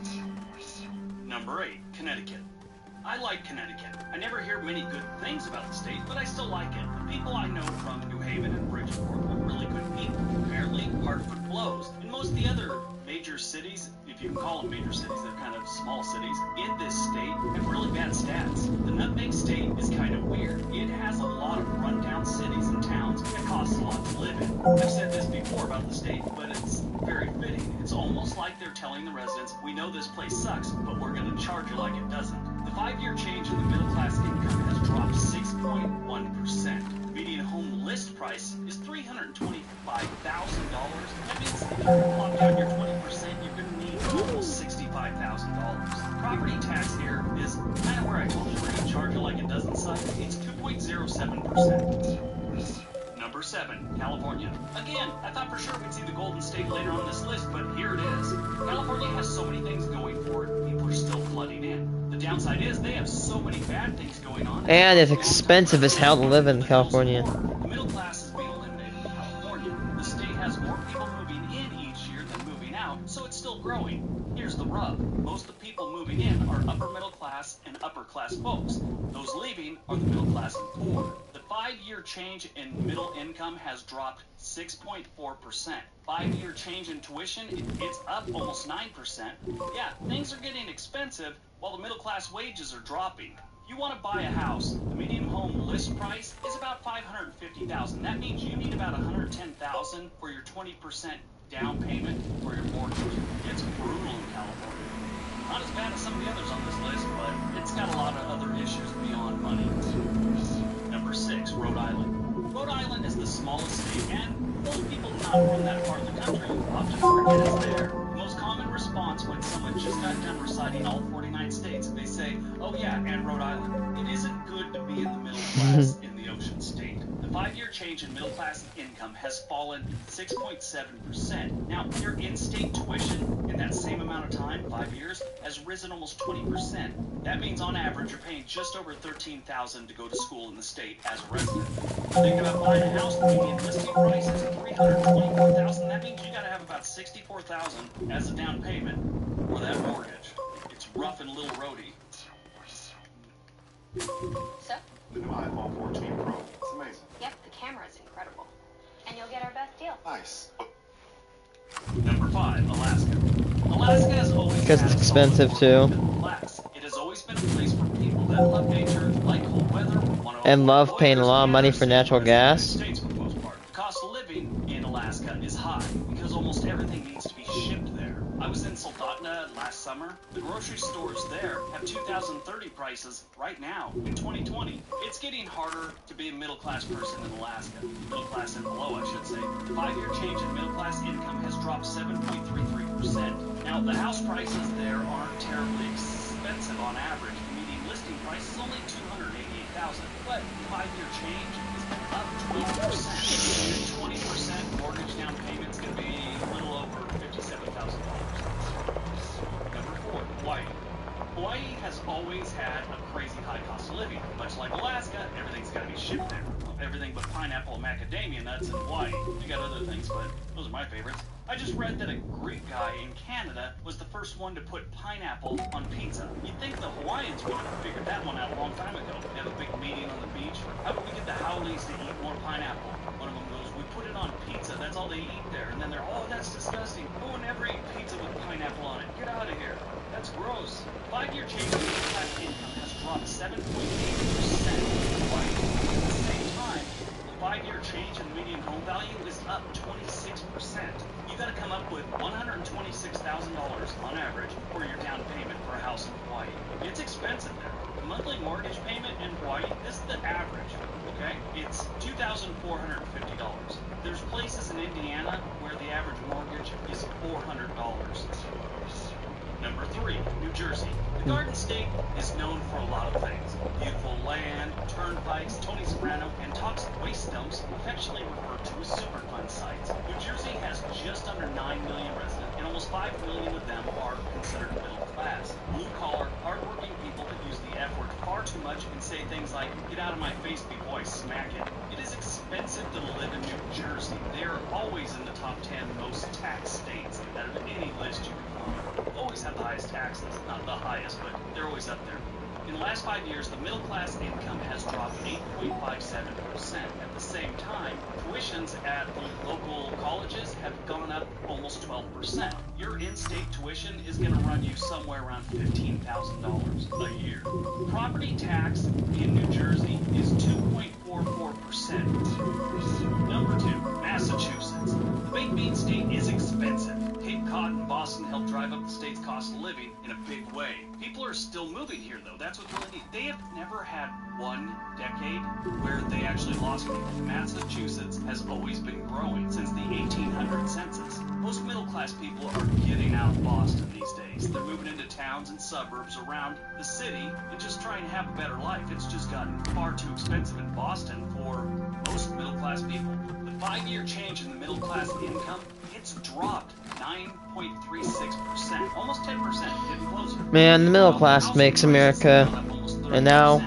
Number 8, Connecticut. I like Connecticut. I never hear many good things about the state, but I still like it. The people I know from New Haven and Bridgeport are really good people. Apparently, Hartford blows. And most of the other major cities, if you can call them major cities, they're kind of small cities, in this state have really bad stats. The Nutmeg State is kind of weird. It has a lot of rundown cities and towns that cost a lot to live in. I've said this before about the state, but it's very fitting. It's almost like they're telling the residents, we know this place sucks, but we're going to charge you like it doesn't. The 5-year change in the middle class income has dropped 6.1%. The median home list price is $325,000. That means if you plop down your 20%, you're going to need almost $65,000. Property tax here is kind of where I told you we're going to charge you like it doesn't suck. It's 2.07%. Number 7, California. Again, I thought for sure we'd see the Golden State later on this list, but here it is. California has so many things going for it, people are still flooding in. The downside is they have so many bad things going on. And it's expensive as hell to live in California. The middle class is being eliminated in California. The state has more people moving in each year than moving out, so it's still growing. Here's the rub. Most of the people moving in are upper middle class and upper class folks. Those leaving are the middle class and poor. The 5-year change in middle income has dropped 6.4%. 5-year change in tuition, it's up almost 9%. Yeah, things are getting expensive while the middle class wages are dropping. You want to buy a house, the median home list price is about $550,000. That means you need about $110,000 for your 20% down payment for your mortgage. It's brutal in California. Not as bad as some of the others on this list, but it's got a lot of other issues beyond money. Number 6, Rhode Island. Rhode Island is the smallest state, and most people not from that part of the country often forget it's there. The most common response when someone just got done reciting all 49 states, they say, oh yeah, and Rhode Island. It isn't good to be in the middle class in the Ocean State. The 5-year change in middle class income has fallen 6.7%. Now, your in-state tuition in that same amount of time, 5 years, has risen almost 20%. That means on average you're paying just over $13,000 to go to school in the state as a resident. Thinking about buying a house, the median listing price is $324,000. That means you got to have about $64,000 as a down payment for that mortgage. It's rough and a little roady. So? The new iPhone 14 Pro. It's amazing. Yep, the camera's incredible. And you'll get our best deal. Nice. Number 5, Alaska. Alaska has always Because had it's a solid expensive, middle too. class. It has always been a place for people that love nature, like cold weather, want to And love avoid paying a lot of money for natural gas. States for the most part. The cost of living in Alaska is high because almost everything needs to be shipped there. I was in Soldotna last summer. The grocery stores there have 2030 prices right now in 2020. It's getting harder to be a middle-class person in Alaska. Middle class and below, I should say. The 5-year change in middle-class income has dropped 7.33%. Now, the house prices there aren't terribly expensive on average. The median listing price is only $288,000, but the 5-year change is up 20%. Your 20% mortgage down payment is going to be a little over $57,000. Number 4, Hawaii. Hawaii has always had a crazy high cost of living. Much like Alaska, everything's got to be shipped there. Everything but pineapple and macadamia nuts in Hawaii. You got other things, but those are my favorites. I just read that a Greek guy in Canada was the first one to put pineapple on pizza. You'd think the Hawaiians would have figured that one out a long time ago. They have a big meeting on the beach. How do we get the Howleys to eat more pineapple? One of them goes, we put it on pizza. That's all they eat there. And then they're, oh, that's disgusting. Who would never eat pizza with pineapple on it? Get out of here. That's gross. 5-year change in middle class income has dropped 7.8% in Hawaii. At the same time, the 5-year change in median home value is up 26%. You got to come up with $126,000 on average for your down payment for a house in Hawaii. It's expensive there. The monthly mortgage payment in Hawaii, this is the average. in Indiana, where the average mortgage is $400. Number 3, New Jersey. The Garden State is known for a lot of things. Beautiful land, turnpikes, Tony Soprano, and toxic waste dumps, affectionately referred to as Superfund sites. New Jersey has just under 9 million residents, and almost 5 million of them are considered middle class. Blue-collar, hardworking people that use the F word far too much and say things like, "Get out of my face, big boy, smack it." It is expensive to live in New Jersey. They are always in the top 10 most taxed states out of any list you can find. Always have the highest taxes. Not the highest, but they're always up there. In the last 5 years, the middle class income has dropped 8.57%. At the same time, tuitions at the local colleges have gone up almost 12%. Your in-state tuition is going to run you somewhere around $15,000 a year. Property tax in New Jersey is 2.44%. Number 2, Massachusetts. The baked bean state is expensive. Cape Cod and Boston help drive up the state's cost of living in a big way. People are still moving here, though. That's what's really neat. They have never had one decade where they actually lost people. Massachusetts has always been growing since the 1800 census. Most middle-class people are getting out of Boston these days. They're moving into towns and suburbs around the city and just trying to have a better life. It's just gotten far too expensive in Boston for most middle-class people. The 5-year change in the middle-class income, it's dropped 9.36%, almost 10%, getting closer. Man, the middle class makes America, and now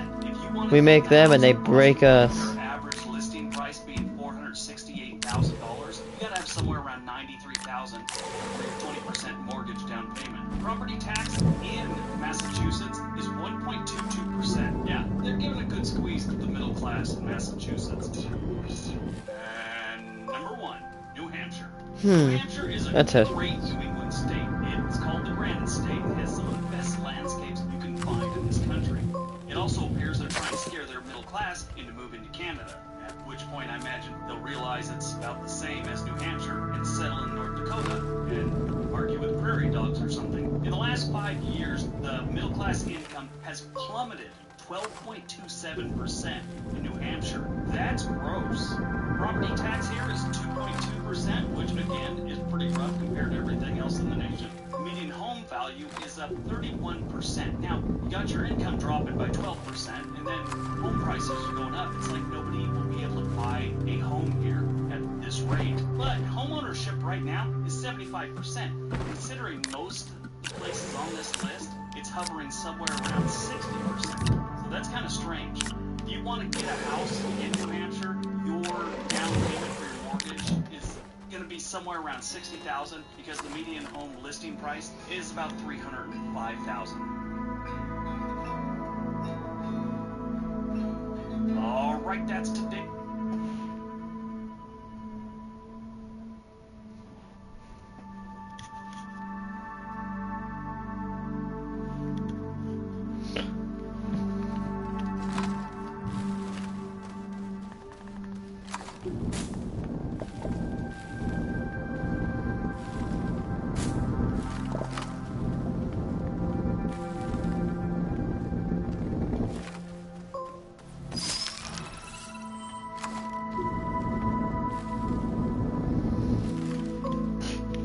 we make them and they break us. Your average listing price being $468,000, you gotta have somewhere around $93,000 for your 20% mortgage down payment. Property tax in Massachusetts is 1.22%. Yeah, they're giving a good squeeze to the middle class in Massachusetts. And number 1, New Hampshire. New Hampshire is a great New England state. It's called the Granite State and has some of the best landscapes you can find in this country. It also appears they're trying to scare their middle class into moving to Canada, at which point I imagine they'll realize it's about the same as New Hampshire and settle in North Dakota and argue with prairie dogs or something. In the last 5 years, the middle class income has plummeted 12.27% in New Hampshire. That's gross. Property tax here is 2.2%, which again is pretty rough compared to everything else in the nation. Median home value is up 31%. Now, you got your income dropping by 12%, and then home prices are going up. It's like nobody will be able to buy a home here at this rate. But home ownership right now is 75%. Considering most places on this list, it's hovering somewhere around 60%. So that's kind of strange. If you want to get a house in New Hampshire, your down payment for your mortgage is going to be somewhere around $60,000 because the median home listing price is about $305,000. All right, that's today.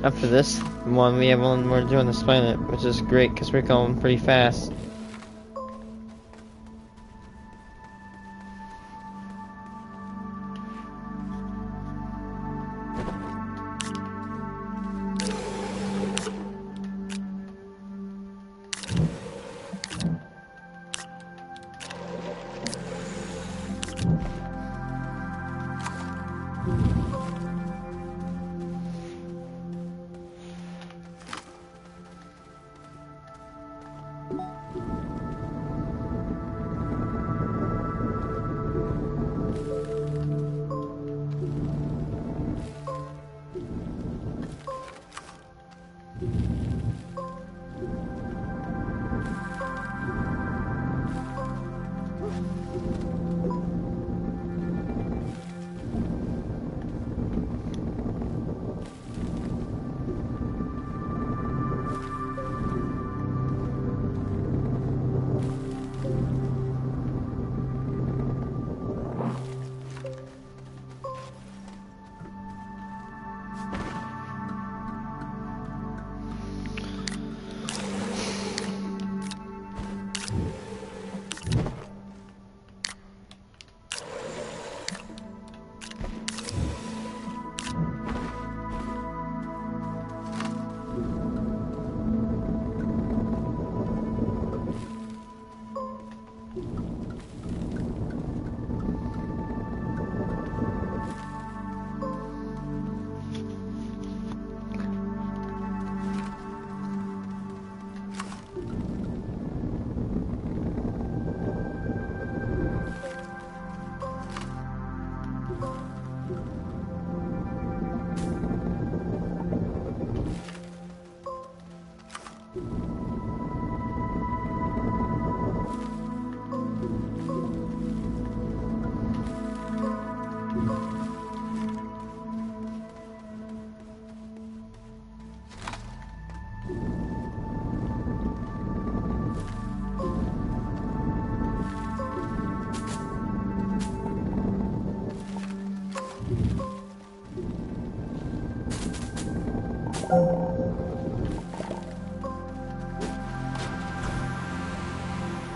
After this one, we have one more to do on this planet, which is great because we're going pretty fast.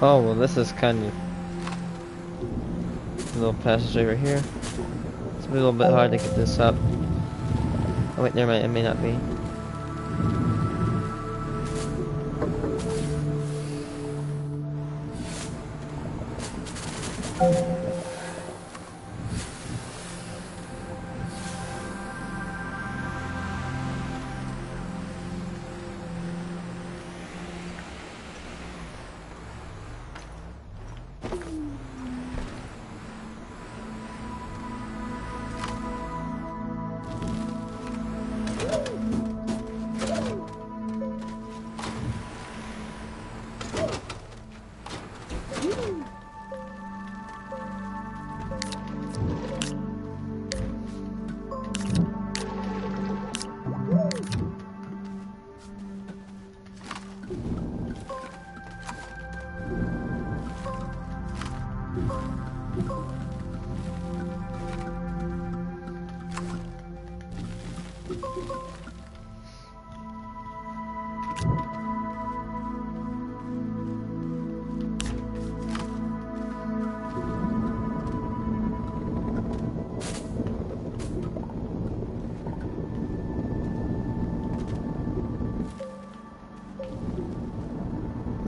Oh, well, this is kind of a little passage over here. It's a little bit hard to get this up. Oh, wait, never mind. It may not be.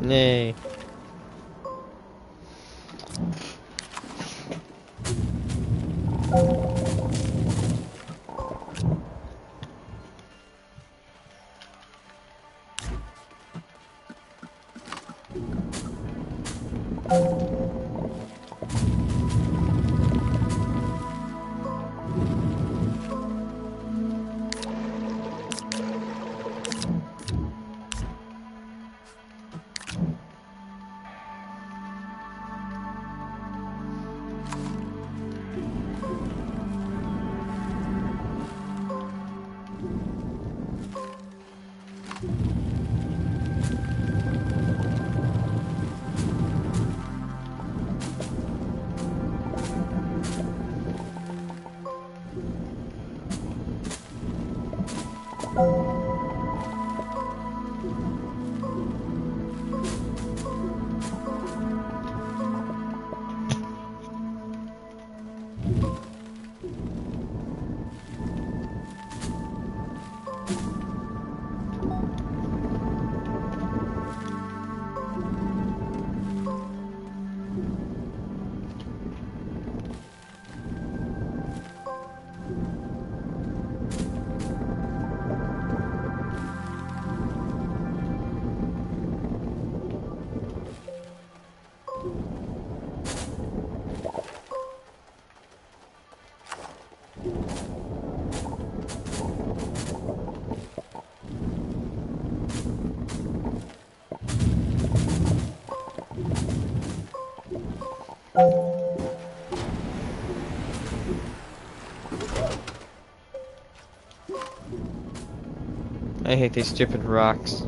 Nay. I hate these stupid rocks.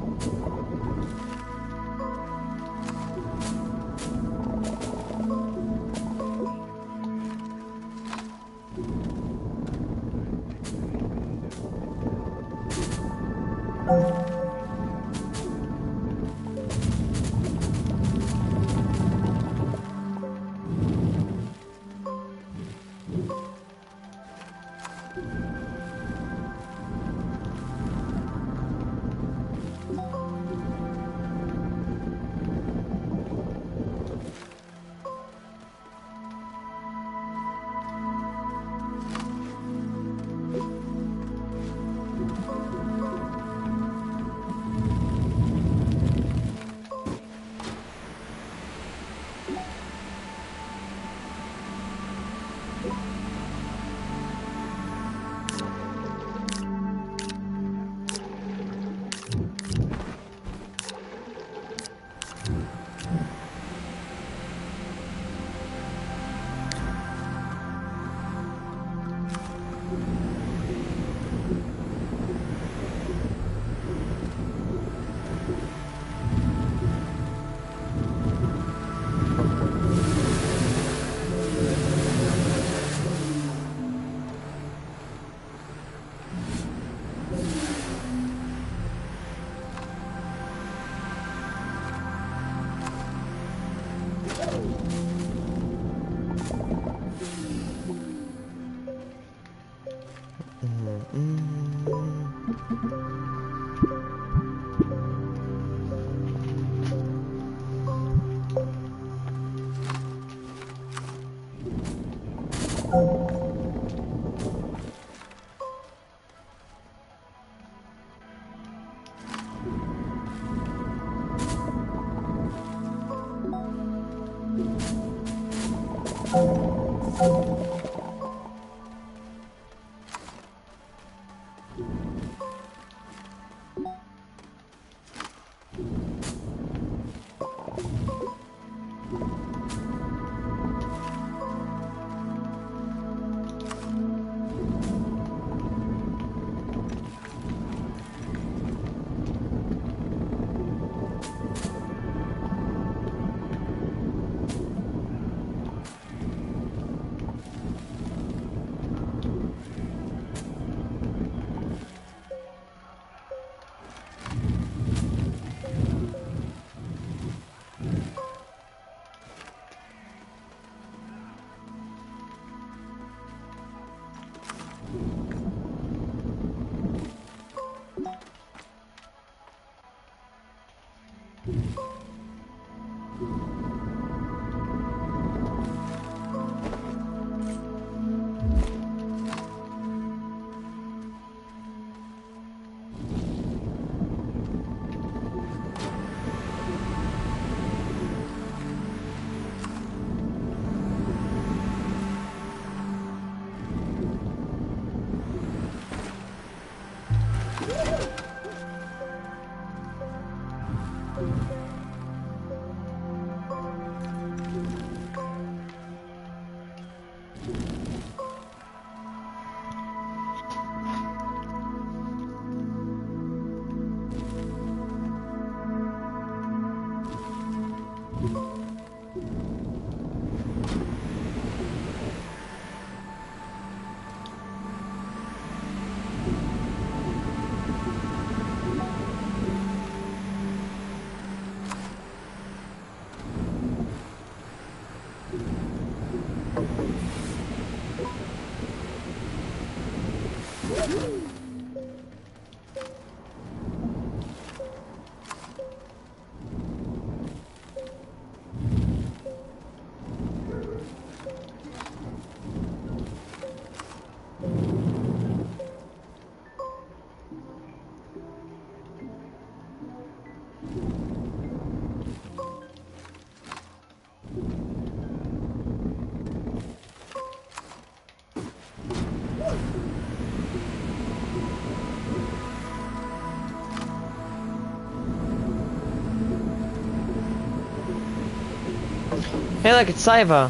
Hey, look, it's Saiva.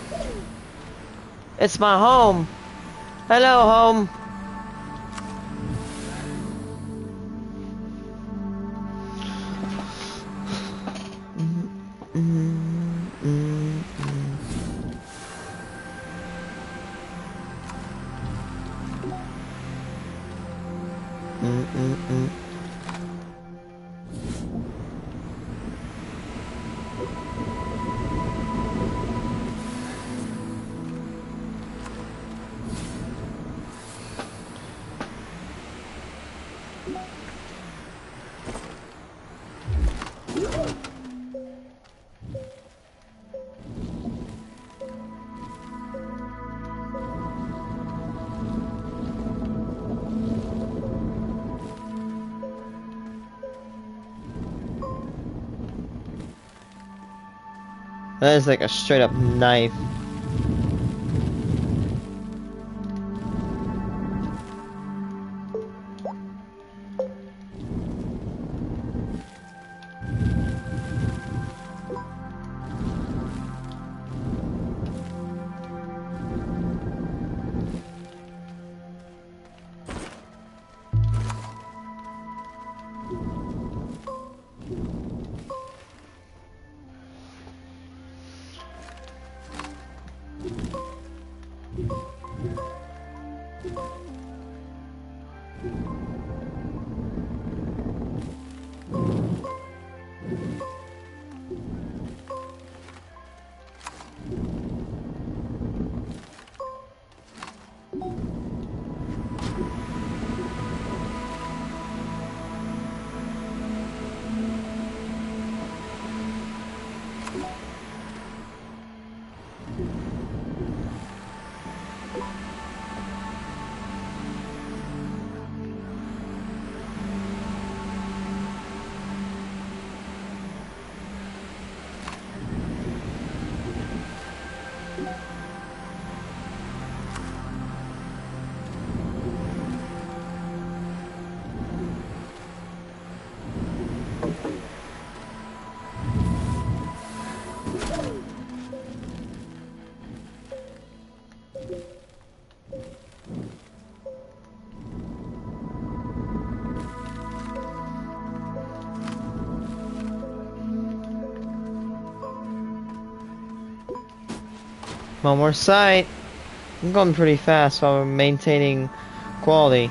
It's my home. Hello, home. That is like a straight up knife. One more sight. I'm going pretty fast while maintaining quality.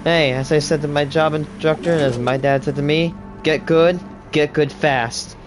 Hey, as I said to my job instructor, and as my dad said to me, get good fast.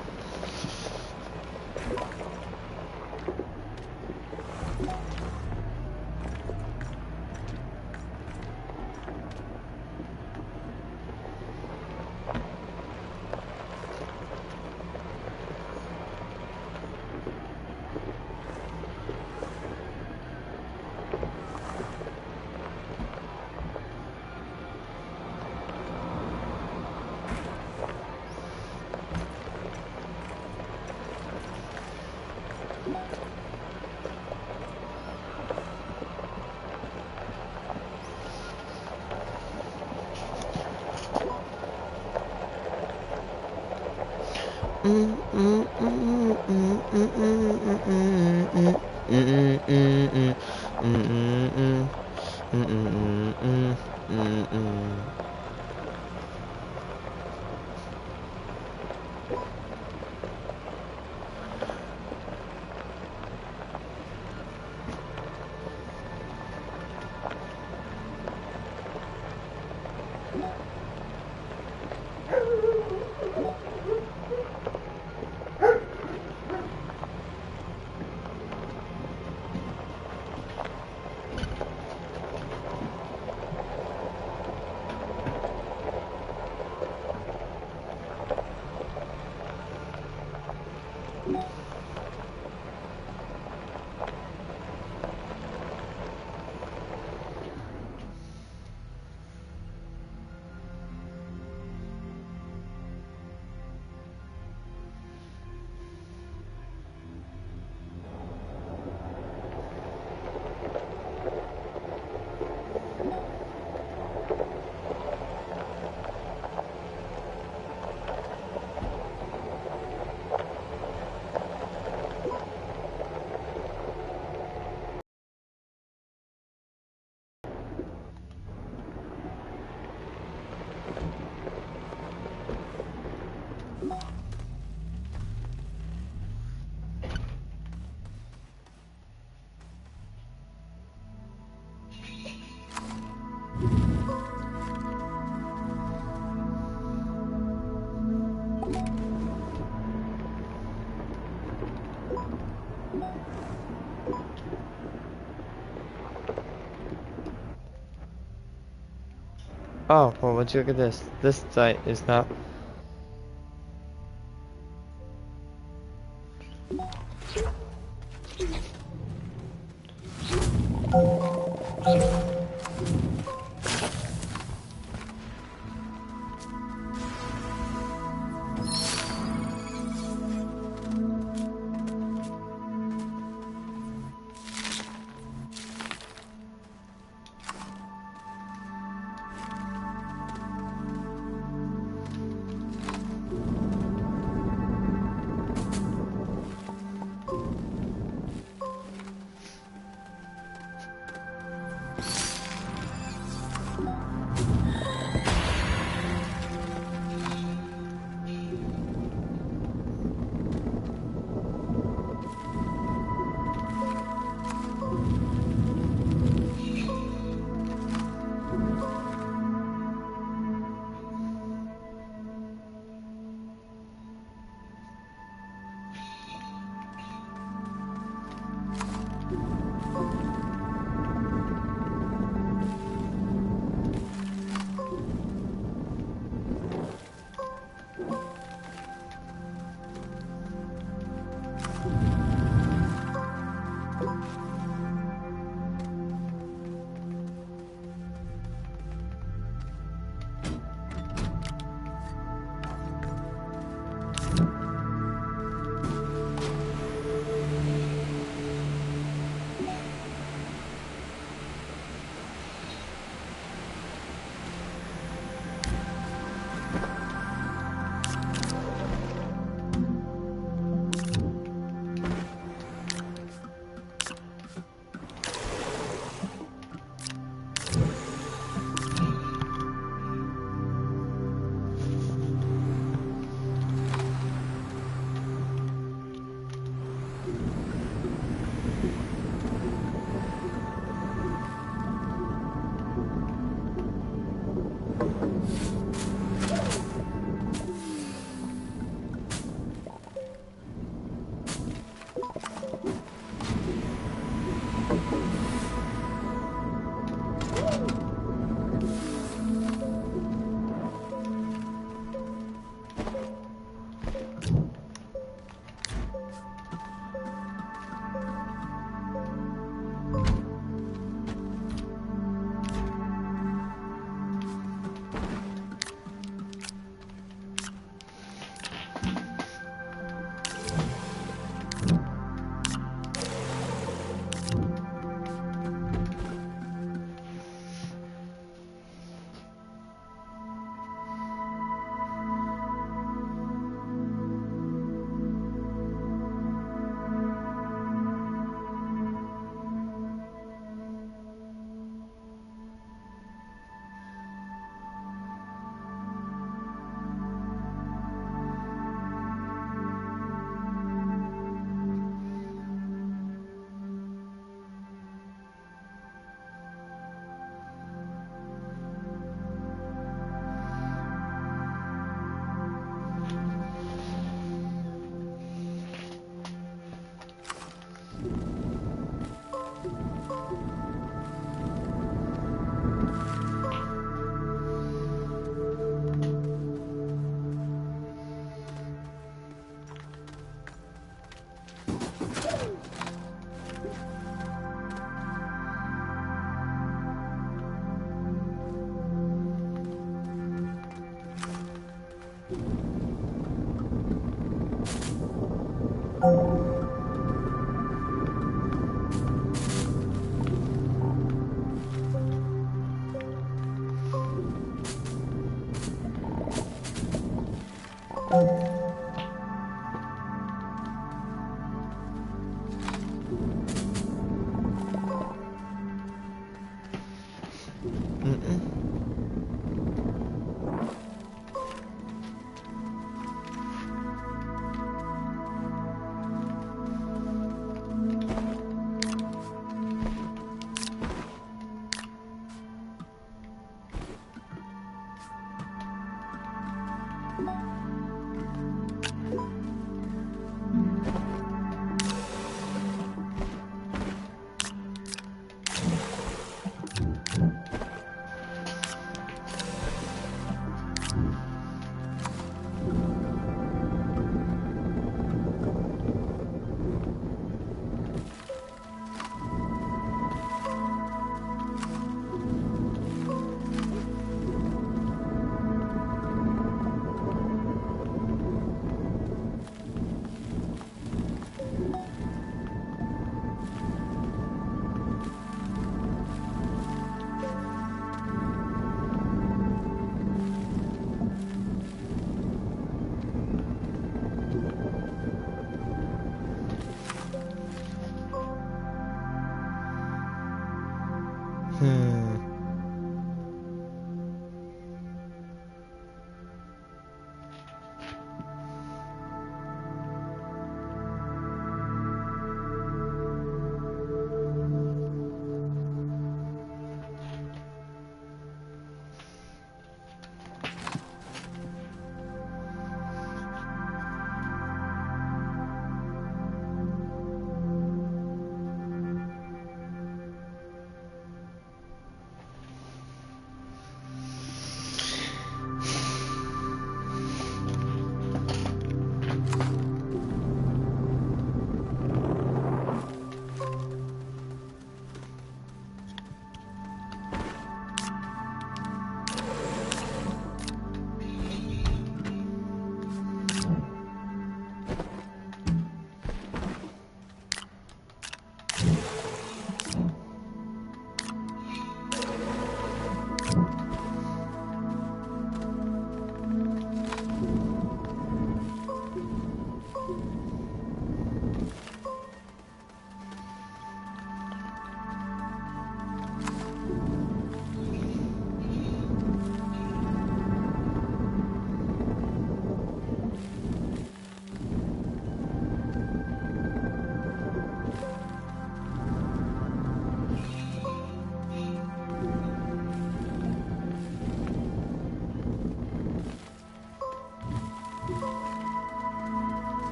Oh, well, would you look at this? This site is not...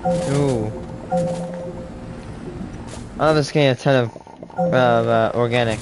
Ooh. I love this getting a ton of organic.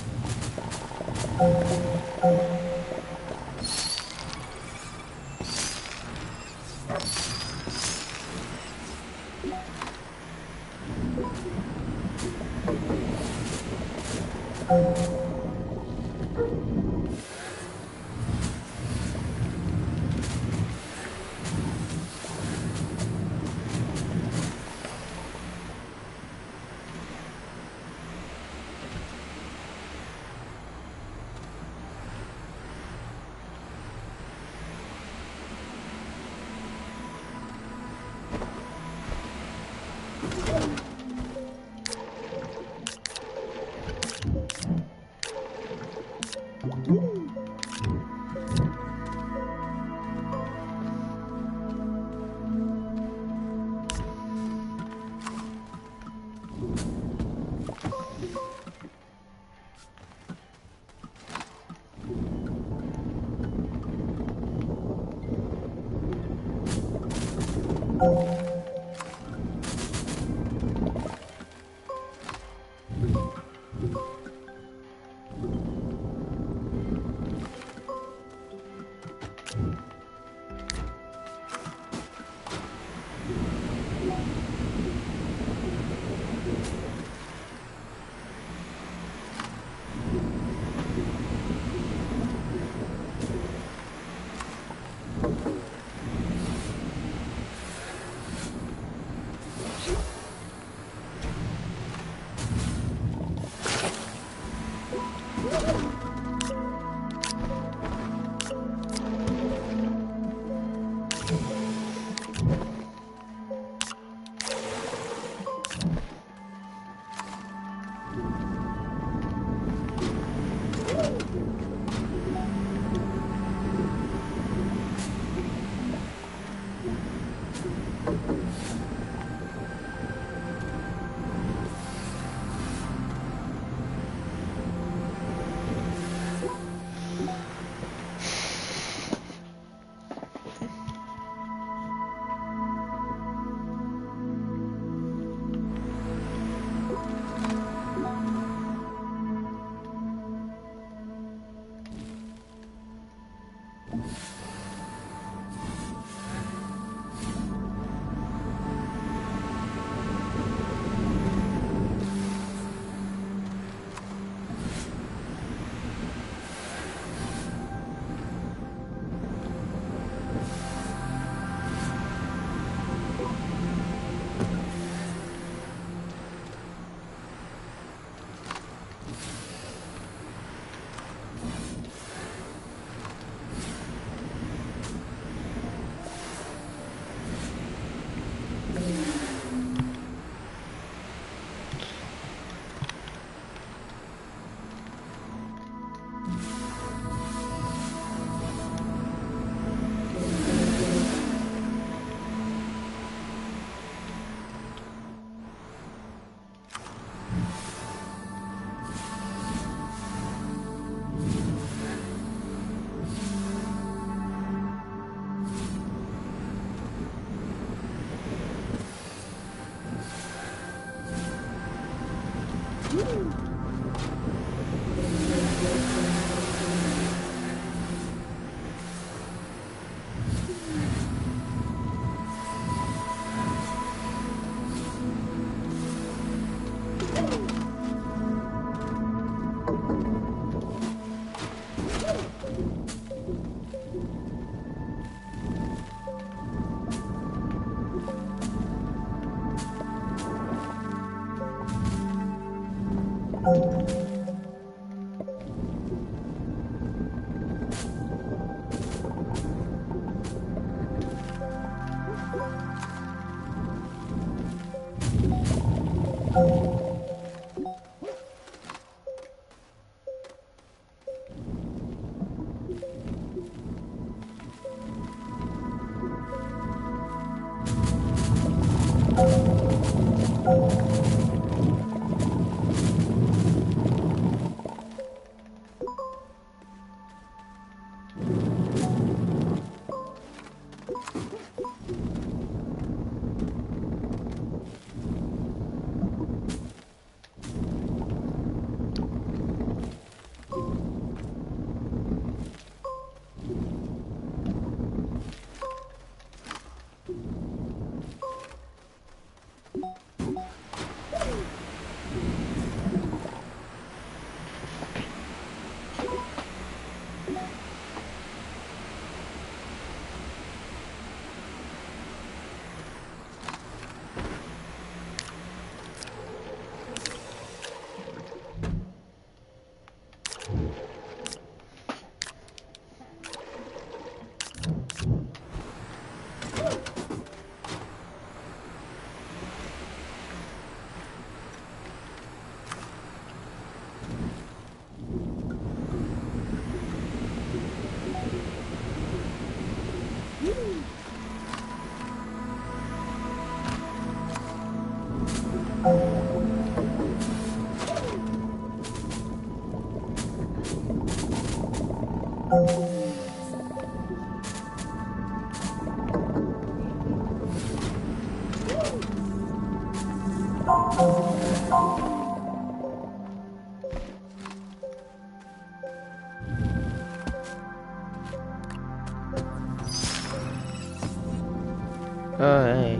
Oh, hey.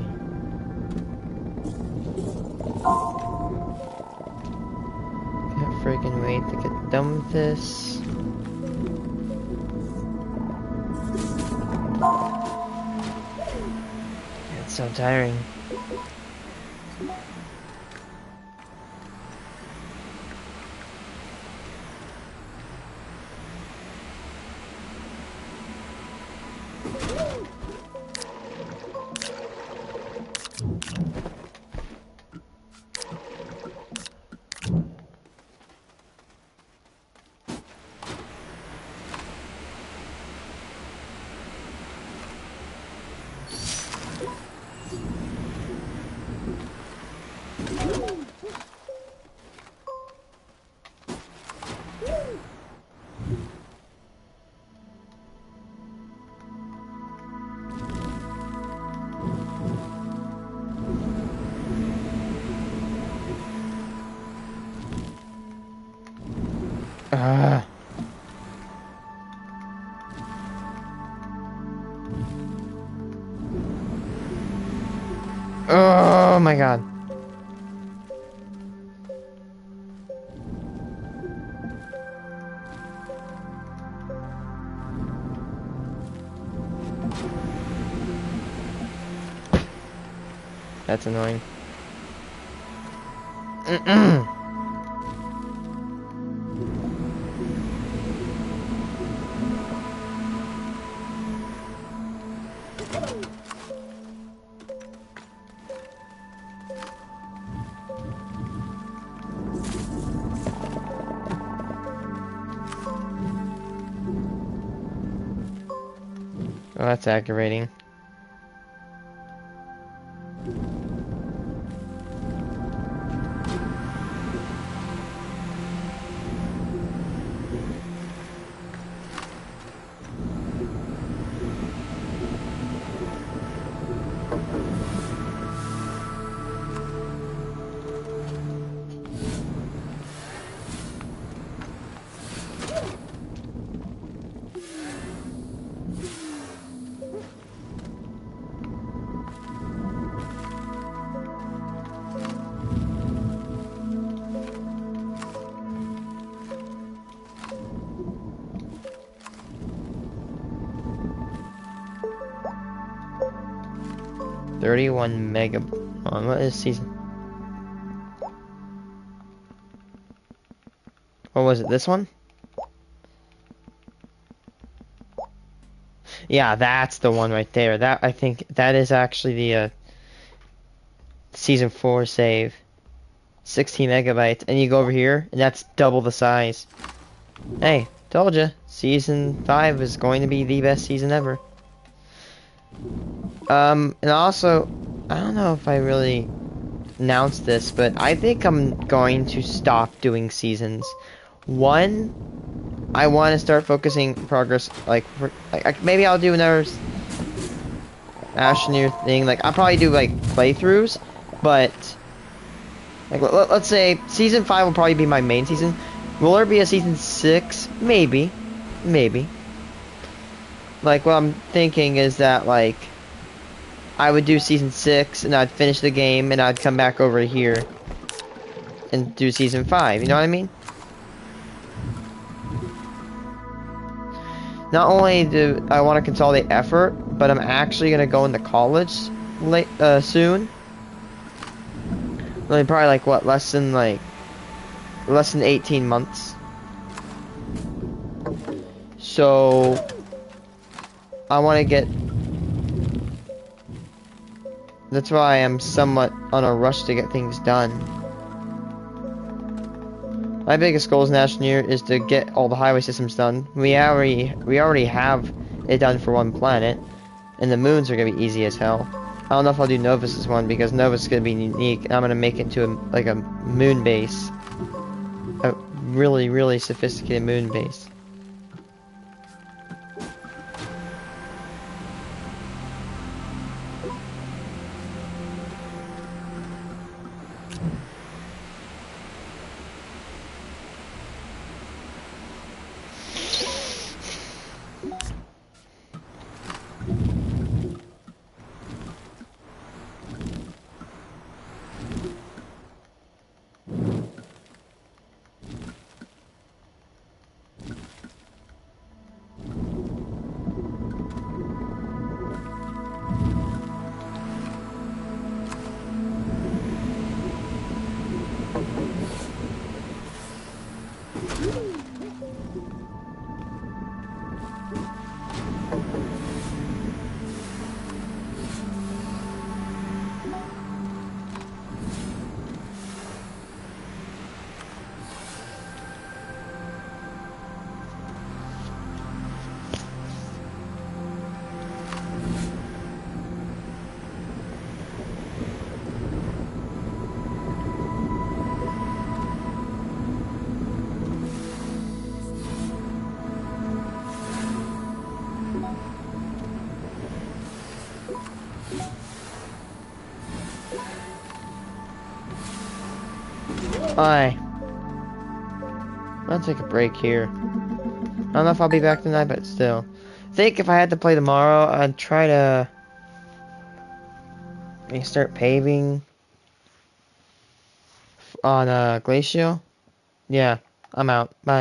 Can't freaking wait to get done with this. It's so tiring. Ah. Oh my god. That's annoying. Oh, that's aggravating. $31 mega. What is season? What was it? This one? Yeah, that's the one right there. That, I think that is actually the season 4 save. 16 megabytes, and you go over here, and that's double the size. Hey, told you, season 5 is going to be the best season ever. And also, I don't know if I really announced this, but I think I'm going to stop doing seasons. One, I want to start focusing progress, like maybe I'll do another Astroneer thing. Like, I'll probably do like playthroughs, but like let's say season 5 will probably be my main season. Will there be a season 6? Maybe, maybe. Like, what I'm thinking is that, like, I would do season 6 and I'd finish the game and I'd come back over here and do season 5. You know what I mean? Not only do I want to consolidate effort, but I'm actually gonna go into college soon. Like, probably like what, less than 18 months. So I want to get. That's why I'm somewhat on a rush to get things done. My biggest goal as an Astroneer is to get all the highway systems done. We already have it done for one planet, and the moons are gonna be easy as hell. I don't know if I'll do Novus's one because Novus is gonna be unique, and I'm gonna make it to like a moon base, a really sophisticated moon base. Bye. I'll take a break here. I don't know if I'll be back tonight, but still. I think if I had to play tomorrow, I'd try to maybe start paving on Glacial. Yeah, I'm out. Bye.